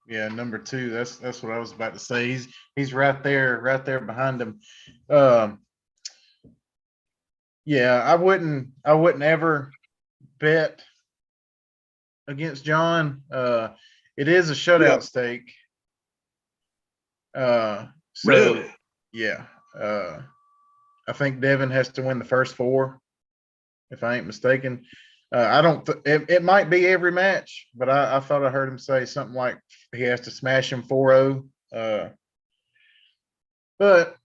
Yeah, number two. That's what I was about to say. He's right there behind him. Yeah, I wouldn't ever bet against John. It is a Yeah, shutout stake. So really. yeah, I think Devin has to win the first four, if I ain't mistaken. I don't. It might be every match, but I thought I heard him say something like he has to smash him 4-0. But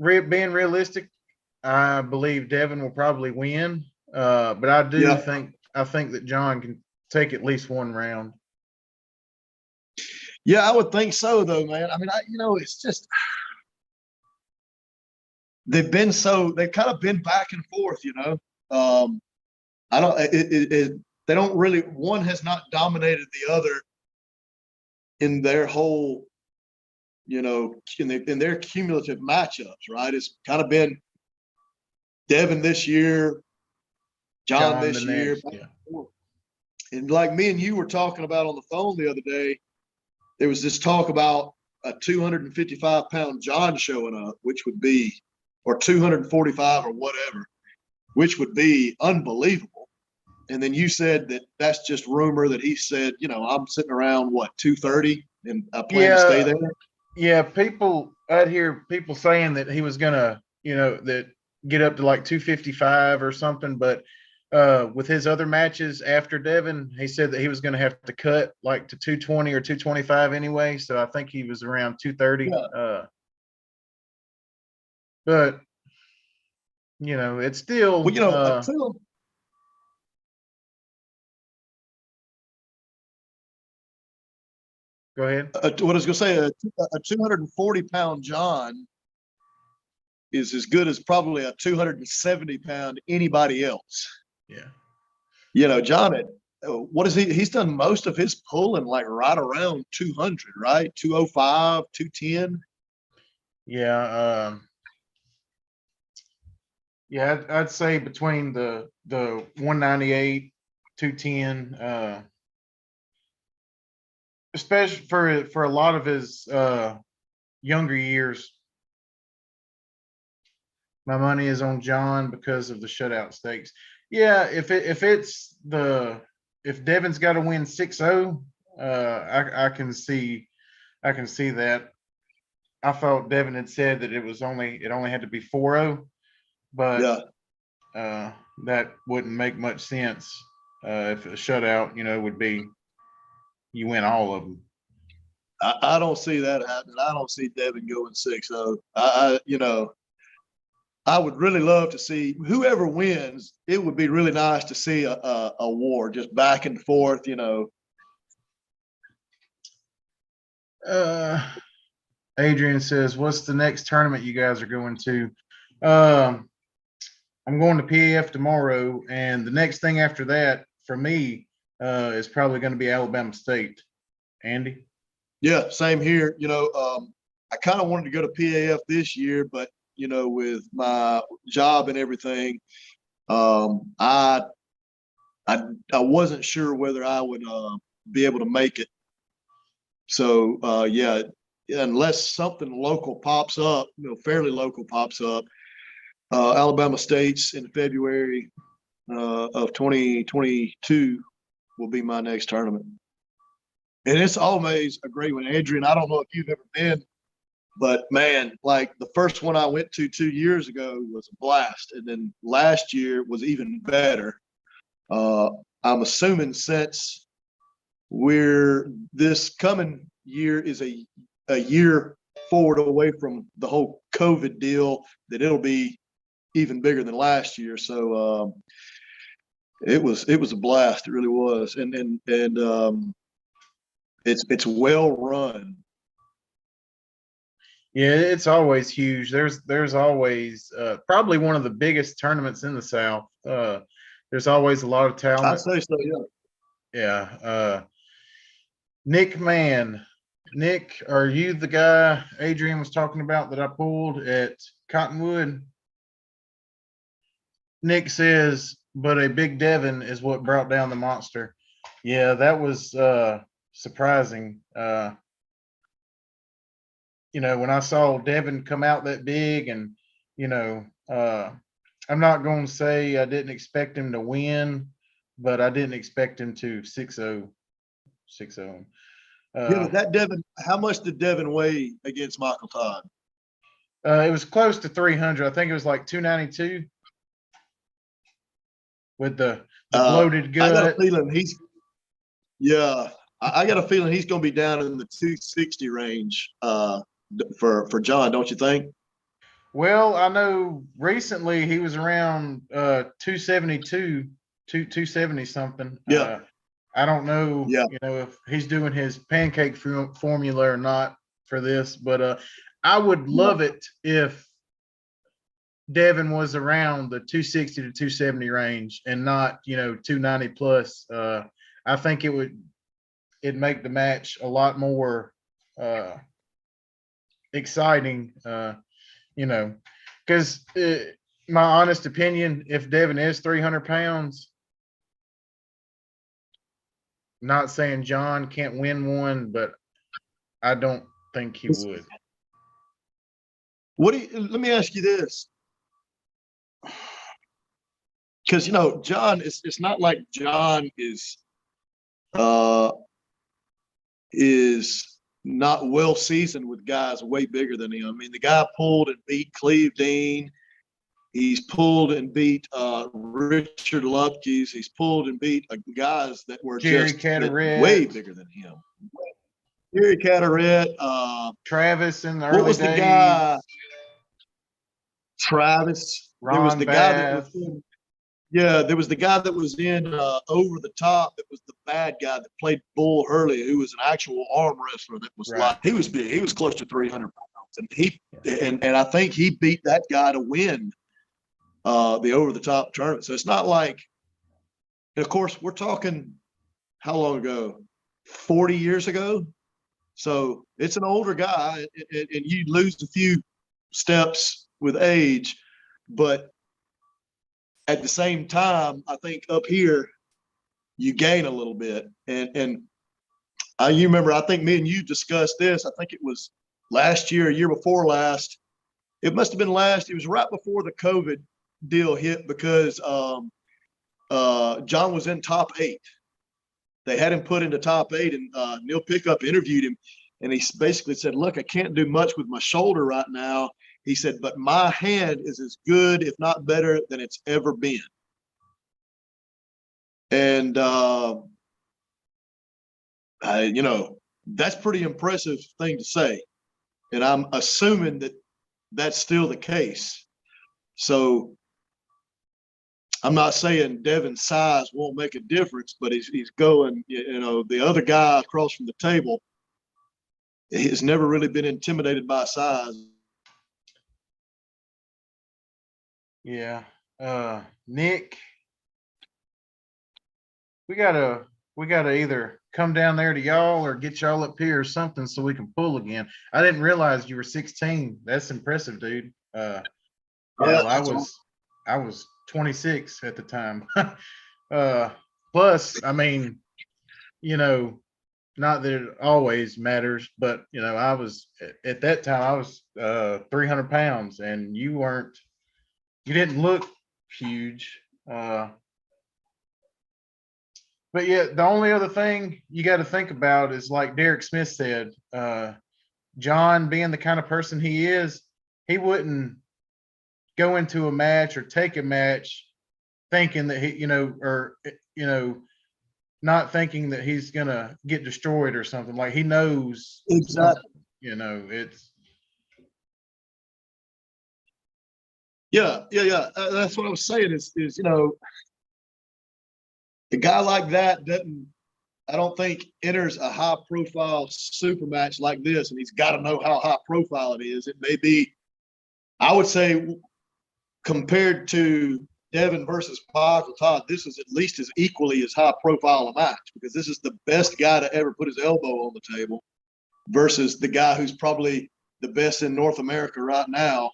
being realistic, I believe Devin will probably win. But I do Yeah. think that John can take at least one round. Yeah, I would think so, though, man. I mean, it's just they've kind of been back and forth, I don't, they don't really, one has not dominated the other in their whole, in their cumulative matchups, right? It's kind of been Devin this year, John John the this year. next, yeah. And like me and you were talking about on the phone the other day, there was this talk about a 255-pound John showing up, which would be, or 245 or whatever, which would be unbelievable. And then you said that that's just rumor that he said, I'm sitting around, 230, and I plan to stay there. Yeah, I'd hear people saying that he was gonna, that get up to like 255 or something, but with his other matches after Devin, he said that he was gonna have to cut like to 220 or 225 anyway. So I think he was around 230. Yeah. But it's still Well, go ahead. What I was going to say, a 240-pound John is as good as probably a 270-pound anybody else. Yeah. John, what is he? He's done most of his pulling like right around 200, right? 205, 210. Yeah. Yeah, I'd say between the 198, 210, especially for a lot of his younger years. My money is on John because of the shutout stakes. Yeah, if Devin's got to win 6-0, I can see that. I thought Devin had said that it only had to be 4-0, but that wouldn't make much sense. If a shutout, would be you win all of them. I don't see that happening. I don't see Devin going 6-0. I would really love to see whoever wins. It would be really nice to see a war just back and forth. Adrian says, "What's the next tournament you guys are going to?" I'm going to PAF tomorrow, and the next thing after that for me is probably going to be Alabama State. Andy? Yeah, same here. I kind of wanted to go to PAF this year, but with my job and everything, I wasn't sure whether I would be able to make it. So yeah, unless something local pops up, fairly local pops up, Alabama State's in February of 2022 will be my next tournament. And it's always a great one. Adrian, I don't know if you've ever been, but man, like the first one I went to 2 years ago was a blast. And then last year was even better. I'm assuming since this coming year is a year forward away from the whole COVID deal, that it'll be even bigger than last year. So it was a blast. It really was. And it's well run. Yeah, it's always huge. There's always probably one of the biggest tournaments in the South. There's always a lot of talent. I'd say so, yeah. Yeah. Nick Mann. Nick, are you the guy Adrian was talking about that I pulled at Cottonwood? Nick says, but a big Devin is what brought down the monster. Yeah, that was surprising. When I saw Devin come out that big, and I'm not going to say I didn't expect him to win, but I didn't expect him to 6-0. Yeah, but that Devin, how much did Devin weigh against Michael Todd? It was close to 300. I think it was like 292. with the bloated gut. I got a feeling I got a feeling he's going to be down in the 260 range for John, don't you think? Well, I know recently he was around 272, 270 something. Yeah. I don't know, Yeah. if he's doing his pancake formula or not for this, but I would love it if Devin was around the 260 to 270 range and not, 290 plus. I think it'd make the match a lot more exciting, because my honest opinion, if Devin is 300 pounds, not saying John can't win one, but I don't think he would. Let me ask you this. Because, John, it's not like John is not well seasoned with guys way bigger than him. I mean, the guy pulled and beat Cleve Dean. He's pulled and beat Richard Lupkes. He's pulled and beat guys that were Jerry just Carteret, way bigger than him. Jerry Carteret. Travis in the what early was days. The guy? Travis. Ron there was the Bass. guy that was in, there was the guy that was in Over the Top. That was the bad guy that played Bull Hurley, who was an actual arm wrestler. That was Right. he was big. He was close to 300 pounds, and I think he beat that guy to win the Over the Top tournament. So it's not like, and of course, we're talking how long ago? 40 years ago. So it's an older guy, and you lose a few steps with age, but at the same time, I think up here you gain a little bit. And you remember, I think me and you discussed this. I think it was last year, a year before last. It must have been last. It was right before the COVID deal hit, because John was in top 8. They had him put into top 8, and Neil Pickup interviewed him, and he basically said, "Look, I can't do much with my shoulder right now." He said, "But my hand is as good, if not better, than it's ever been." And that's pretty impressive thing to say. And I'm assuming that that's still the case. So I'm not saying Devin's size won't make a difference, but he's going, the other guy across from the table has never really been intimidated by size. Yeah. Nick, we gotta either come down there to y'all or get y'all up here or something so we can pull again. I didn't realize you were 16. That's impressive, dude. I was 26 at the time. Plus, I mean, not that it always matters, but I was at that time I was 300 pounds, and you didn't look huge. But yeah, the only other thing you got to think about is, like Derek Smith said, John being the kind of person he is, he wouldn't go into a match or take a match thinking that he, not thinking that he's gonna get destroyed or something. Like, he knows exactly. It's yeah. That's what I was saying. Is a guy like that doesn't, I don't think, enters a high profile super match like this, and he's got to know how high profile it is. It may be, I would say, compared to Devin versus Michael Todd, this is at least as equally as high profile a match, because this is the best guy to ever put his elbow on the table versus the guy who's probably the best in North America right now.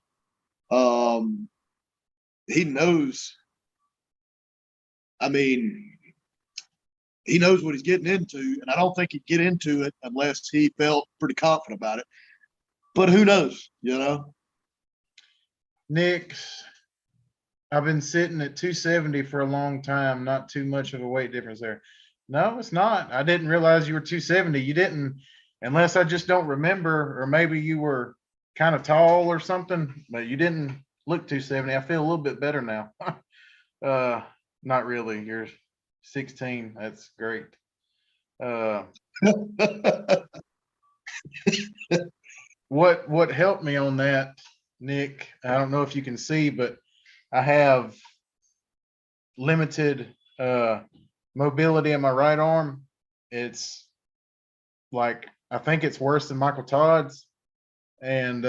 He knows, he knows what he's getting into, and I don't think he'd get into it unless he felt pretty confident about it. But who knows, Nick, I've been sitting at 270 for a long time. Not too much of a weight difference there. No, it's not. I didn't realize you were 270. You didn't, unless I just don't remember, or maybe you were kind of tall or something, but you didn't look 270. I feel a little bit better now. Not really. You're 16. That's great. What helped me on that, Nick? I don't know if you can see, but I have limited mobility in my right arm. It's like I think it's worse than Michael Todd's. And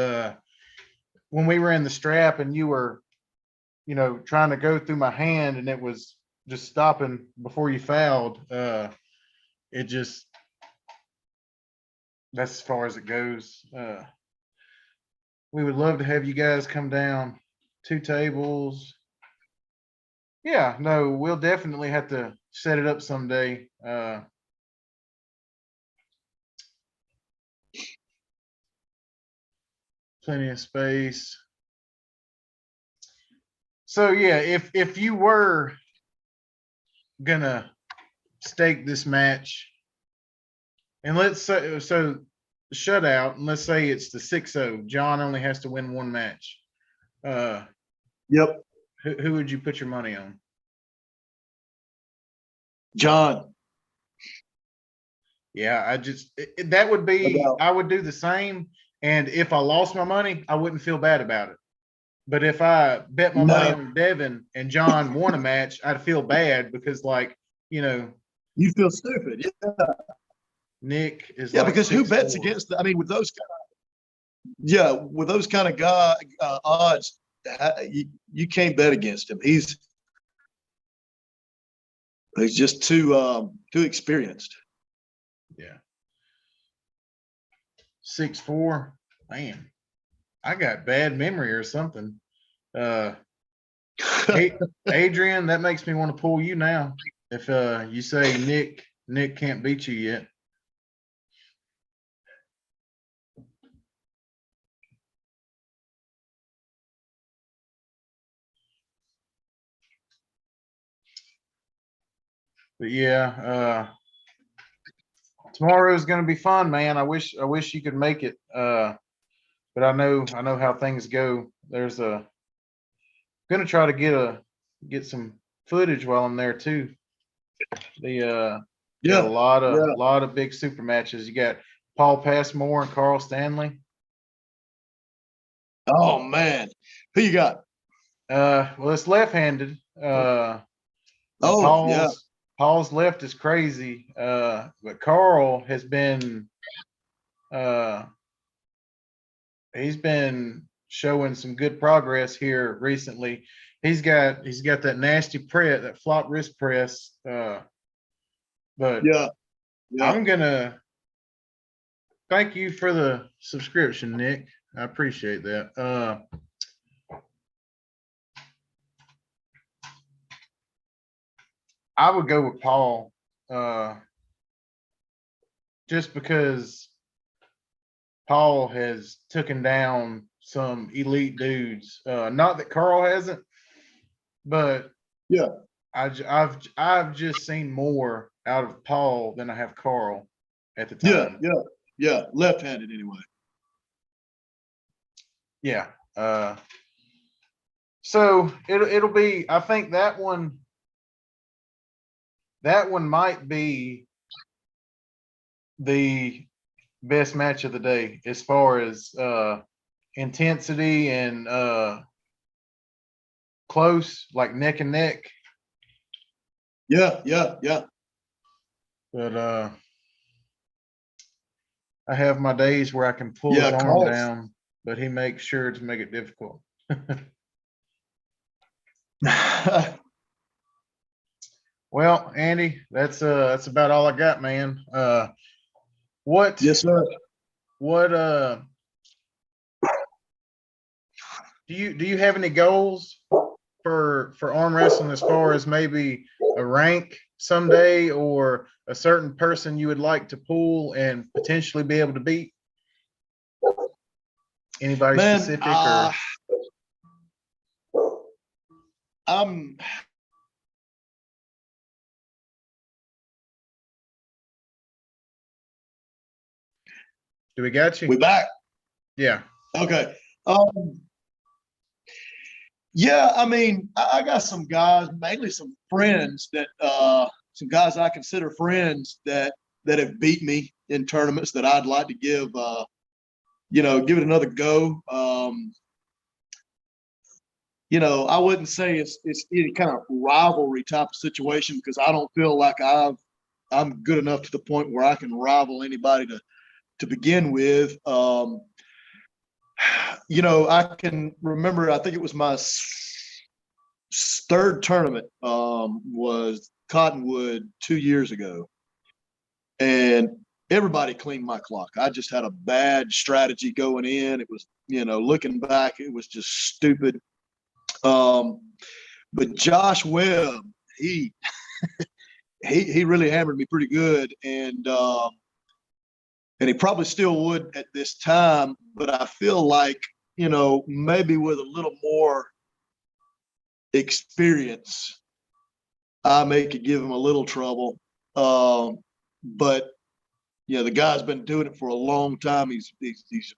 when we were in the strap and you were, trying to go through my hand and it was just stopping before you fouled, it just that's as far as it goes. We would love to have you guys come down. 2 tables. Yeah, no, we'll definitely have to set it up someday. Plenty of space. So yeah, if you were gonna stake this match, and let's say shutout, and let's say it's the 6-0. John only has to win one match. Yep. Who would you put your money on? John. Yeah, that would be, About. I would do the same. And if I lost my money, I wouldn't feel bad about it. But if I bet my money on Devin and John won a match, I'd feel bad because, you feel stupid. Yeah. Nick is because who bets against I mean, with those kind of odds, you can't bet against him. He's just too experienced. Yeah. 6'4". Man, I got bad memory or something. Adrian, that makes me want to pull you now. If you say Nick can't beat you yet. But yeah, tomorrow is going to be fun, man. I wish you could make it. But I know how things go. There's going to try to get some footage while I'm there too. A lot of big super matches. You got Paul Passmore and Carl Stanley. Oh man, who you got? Well, it's left-handed. Paul's left is crazy. But Carl has been he's been showing some good progress here recently. He's got that nasty press, that flop wrist press. But I'm gonna thank you for the subscription, Nick. I appreciate that. I would go with Paul, just because Paul has taken down some elite dudes. Not that Carl hasn't, but I've just seen more out of Paul than I have Carl at the time. Yeah. Left-handed anyway. Yeah. So it'll be. I think that one might be the best match of the day as far as intensity and close, like neck and neck. Yeah. But I have my days where I can pull his arm down, but he makes sure to make it difficult. Well, Andy, that's about all I got, man. What? Yes, sir. What do you have any goals for arm wrestling as far as maybe a rank someday or a certain person you would like to pull and potentially be able to beat? Anybody specific or? Do we got you? We back. Yeah. Okay. Yeah, I mean, I got some guys, mainly some friends that some guys I consider friends that have beat me in tournaments that I'd like to give give it another go. I wouldn't say it's any kind of rivalry type of situation because I don't feel like I'm good enough to the point where I can rival anybody to begin with. I can remember, I think it was my third tournament was Cottonwood 2 years ago. And everybody cleaned my clock. I just had a bad strategy going in. It was, looking back, it was just stupid. But Josh Webb, he he really hammered me pretty good, and he probably still would at this time. But I feel like maybe with a little more experience, I may could give him a little trouble. But the guy's been doing it for a long time. He's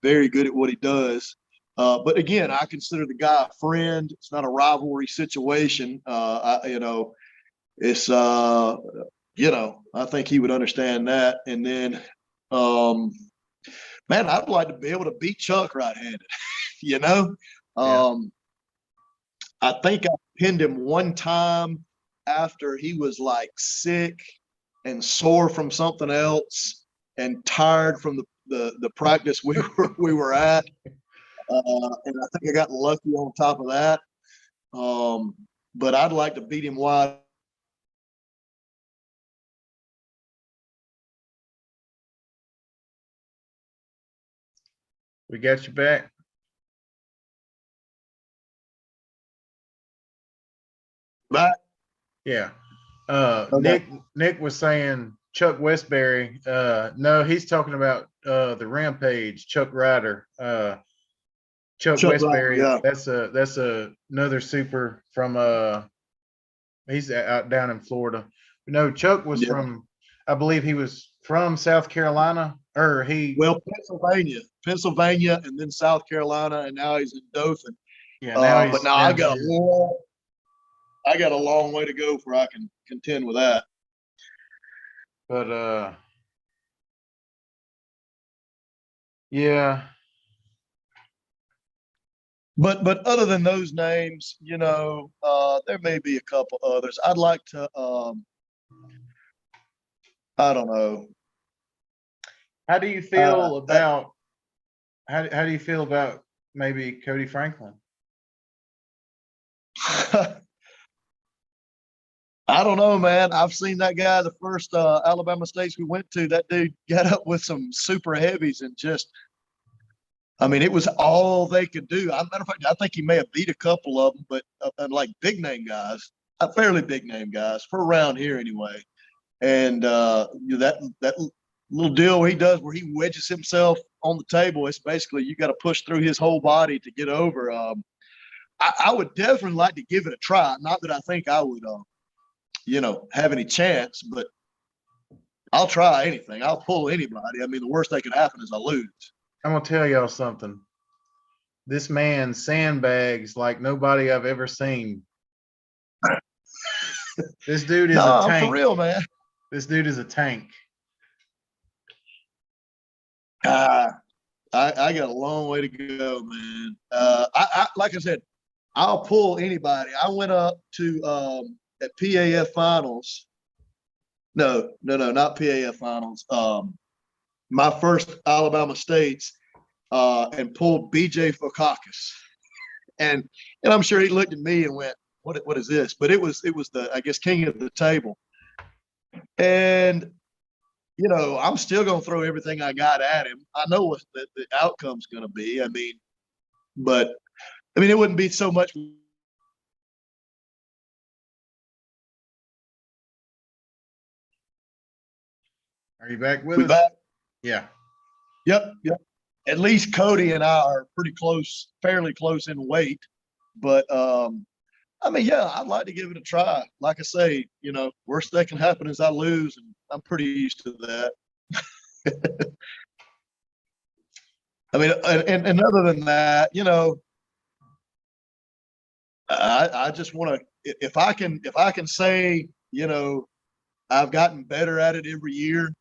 very good at what he does. But again, I consider the guy a friend. It's not a rivalry situation. It's I think he would understand that. And then, man, I'd like to be able to beat Chuck right-handed. you know, Yeah. um, I think I pinned him one time after he was like sick and sore from something else and tired from the practice we were at. And I think I got lucky on top of that. But I'd like to beat him wide. We got you back. Back. Yeah. Okay. Nick was saying Chuck Westbury. No, he's talking about the Rampage, Chuck Ryder. Chuck Chuck Ryder, Westbury. yeah. That's another super from he's out down in Florida. No, Chuck was Yeah. from, I believe he was from South Carolina, or he, Well, Pennsylvania, and then South Carolina, and now he's in Dothan. yeah, now But he's now down here. I got a long way to go before I can contend with that. But yeah, But other than those names, there may be a couple others. I'd like to. I don't know. how do you Uh, feel about how do you feel about maybe Cody Franklin? I don't know, man. I've seen that guy the first Alabama states we went to. That dude got up with some super heavies and just, I mean, it was all they could do. Matter of fact, I think he may have beat a couple of them, but like big name guys, fairly big name guys for around here anyway. And that little deal he does where he wedges himself on the table, it's basically you got to push through his whole body to get over. I would definitely like to give it a try. Not that I think I would, have any chance, but I'll try anything. I'll pull anybody. I mean, the worst that could happen is I lose. I'm gonna tell y'all something. This man sandbags like nobody I've ever seen. This dude No, is a I'm for tank. real, man. This dude is a tank. I got a long way to go, man. Like I said, I'll pull anybody. I went up to at PAF finals. No, not PAF finals. My first Alabama states, and pulled BJ Fokakis, and I'm sure he looked at me and went, "What is this?" But it was the, I guess, king of the table, and I'm still gonna throw everything I got at him. I know what the outcome's gonna be. But it wouldn't be so much. Are you back with We us? back. Yeah. Yep. At least Cody and I are pretty close, fairly close in weight. But yeah, I'd like to give it a try. Like I say, worst that can happen is I lose, and I'm pretty used to that. And other than that, I just want to, if I can say, I've gotten better at it every year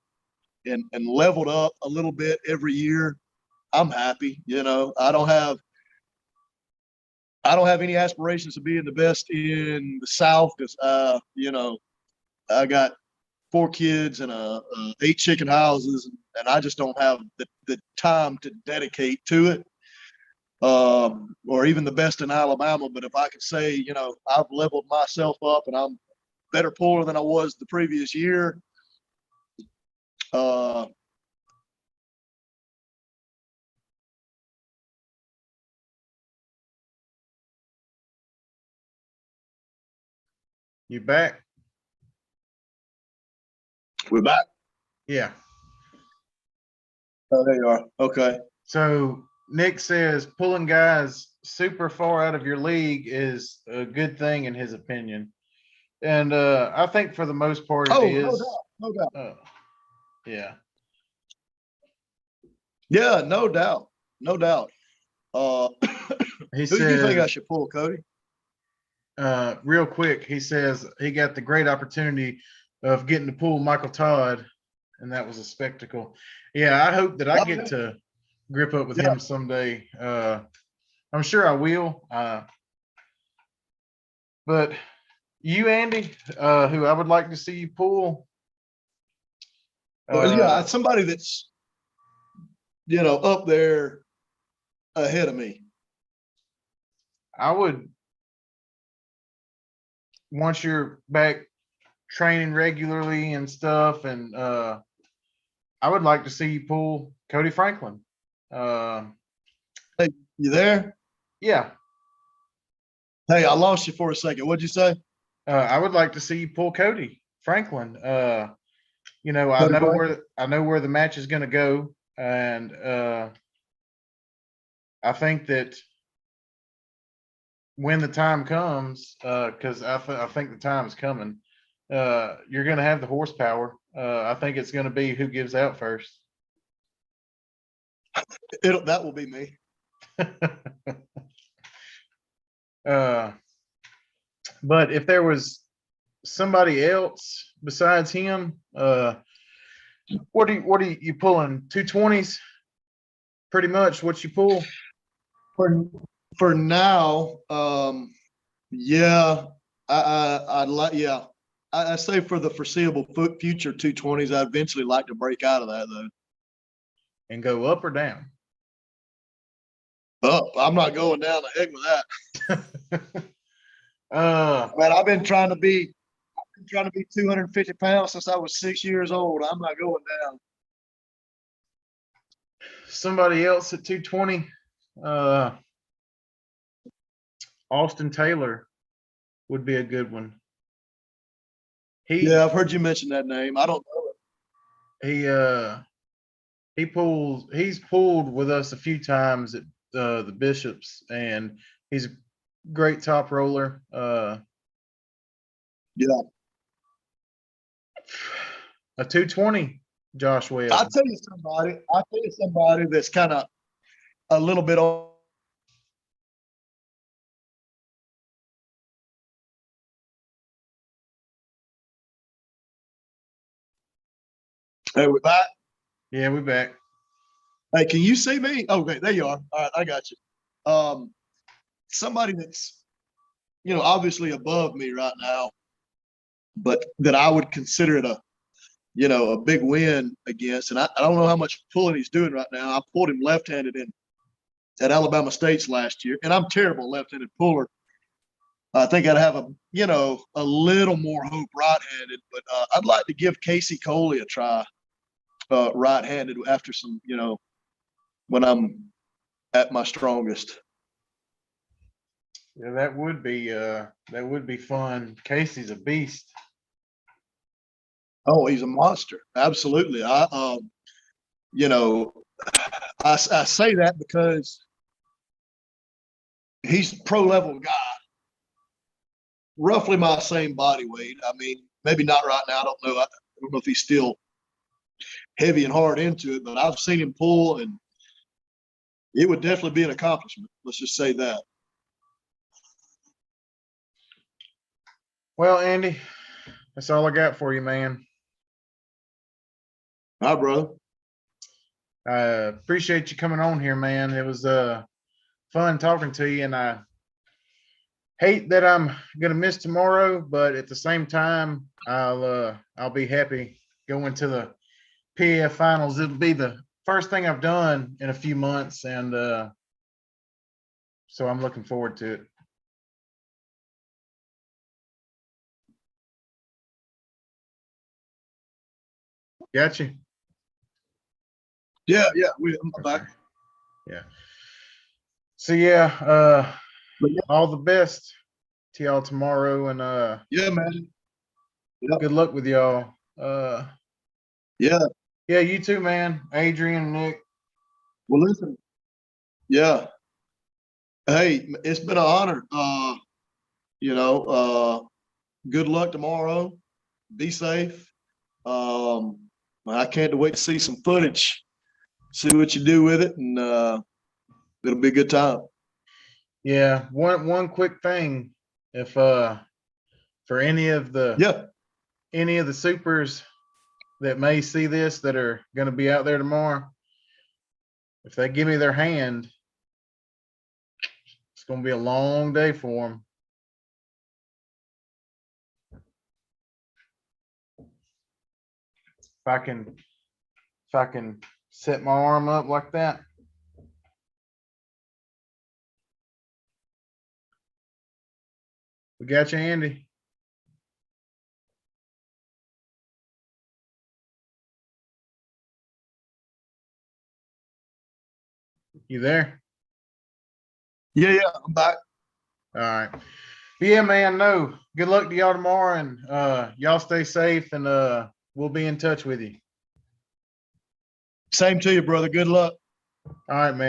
and leveled up a little bit every year, I'm happy. I don't have any aspirations of being the best in the South because, I got 4 kids and 8 chicken houses, and I just don't have the time to dedicate to it. Or even the best in Alabama. But if I could say, I've leveled myself up and I'm better puller than I was the previous year, You back? we're back. Yeah. Oh, there you are. Okay. So Nick says pulling guys super far out of your league is a good thing in his opinion. And I think for the most part it Oh, is. no doubt. Yeah. Yeah, no doubt. No doubt. He Who do you think I says, should pull, Cody? real quick, he says he got the great opportunity of getting to pull Michael Todd, and that was a spectacle. Yeah, I hope that I get to grip up with him someday. I'm sure I will. But you, Andy, who I would like to see you pull. Well, yeah, somebody that's, up there ahead of me. I would, once you're back training regularly and stuff, and I would like to see you pull Cody Franklin. Hey, you there? Yeah. Hey, I lost you for a second. What'd you say? I would like to see you pull Cody Franklin. I Cody know Franklin? where the match is going to go, and I think that when the time comes, because I think the time is coming, you're going to have the horsepower. I think it's going to be who gives out first. That will be me. But if there was somebody else besides him, what are you pulling? 220s, pretty much what you pull. For now, yeah, I'd like, yeah, I say for the foreseeable future, 220s. I eventually like to break out of that though. And go up or down? Up. I'm not going down. The heck with that. Man, I've been trying to be 250 pounds since I was 6 years old. I'm not going down. Somebody else at 220, Austin Taylor would be a good one. Yeah, I've heard you mention that name. I don't know it. He's pulled with us a few times at the Bishops, and he's a great top roller. Yeah. A 220, Josh Webb. I'll tell you somebody that's kind of a little bit on. Hey, we're back. Yeah, we're back. Hey, can you see me? Okay, there you are. All right, I got you. Somebody that's, obviously above me right now, but that I would consider it a big win against. And I don't know how much pulling he's doing right now. I pulled him left-handed at Alabama State's last year, and I'm terrible left-handed puller. I think I'd have a little more hope right-handed, but I'd like to give Casey Coley a try right-handed after some, when I'm at my strongest. Yeah, that would be fun. Casey's a beast. Oh, he's a monster. Absolutely. I say that because he's a pro level guy, roughly my same body weight. I mean, maybe not right now. I don't know. I don't know if he's still heavy and hard into it, but I've seen him pull, and it would definitely be an accomplishment. Let's just say that. Well, Andy, that's all I got for you, man. All right, brother. I appreciate you coming on here, man. It was fun talking to you, and I hate that I'm gonna miss tomorrow, but at the same time, I'll be happy going to the PF finals. It'll be the first thing I've done in a few months, and so I'm looking forward to it. Got you. Yeah, I'm back. Yeah. So yeah, But yeah, all the best to y'all tomorrow, and yeah, man. Yep. good luck with y'all. Yeah. Yeah, you too, man. Adrian, Nick. Well, listen. Yeah. Hey, it's been an honor. Good luck tomorrow. Be safe. I can't wait to see some footage, see what you do with it, and it'll be a good time. Yeah, one quick thing. If for any of the supers that may see this that are going to be out there tomorrow, if they give me their hand, it's going to be a long day for them. If I can set my arm up like that. We got you, Andy. You there? Yeah, I'm back. All right. But yeah, man, no. Good luck to y'all tomorrow, and y'all stay safe, and we'll be in touch with you. Same to you, brother. Good luck. All right, man.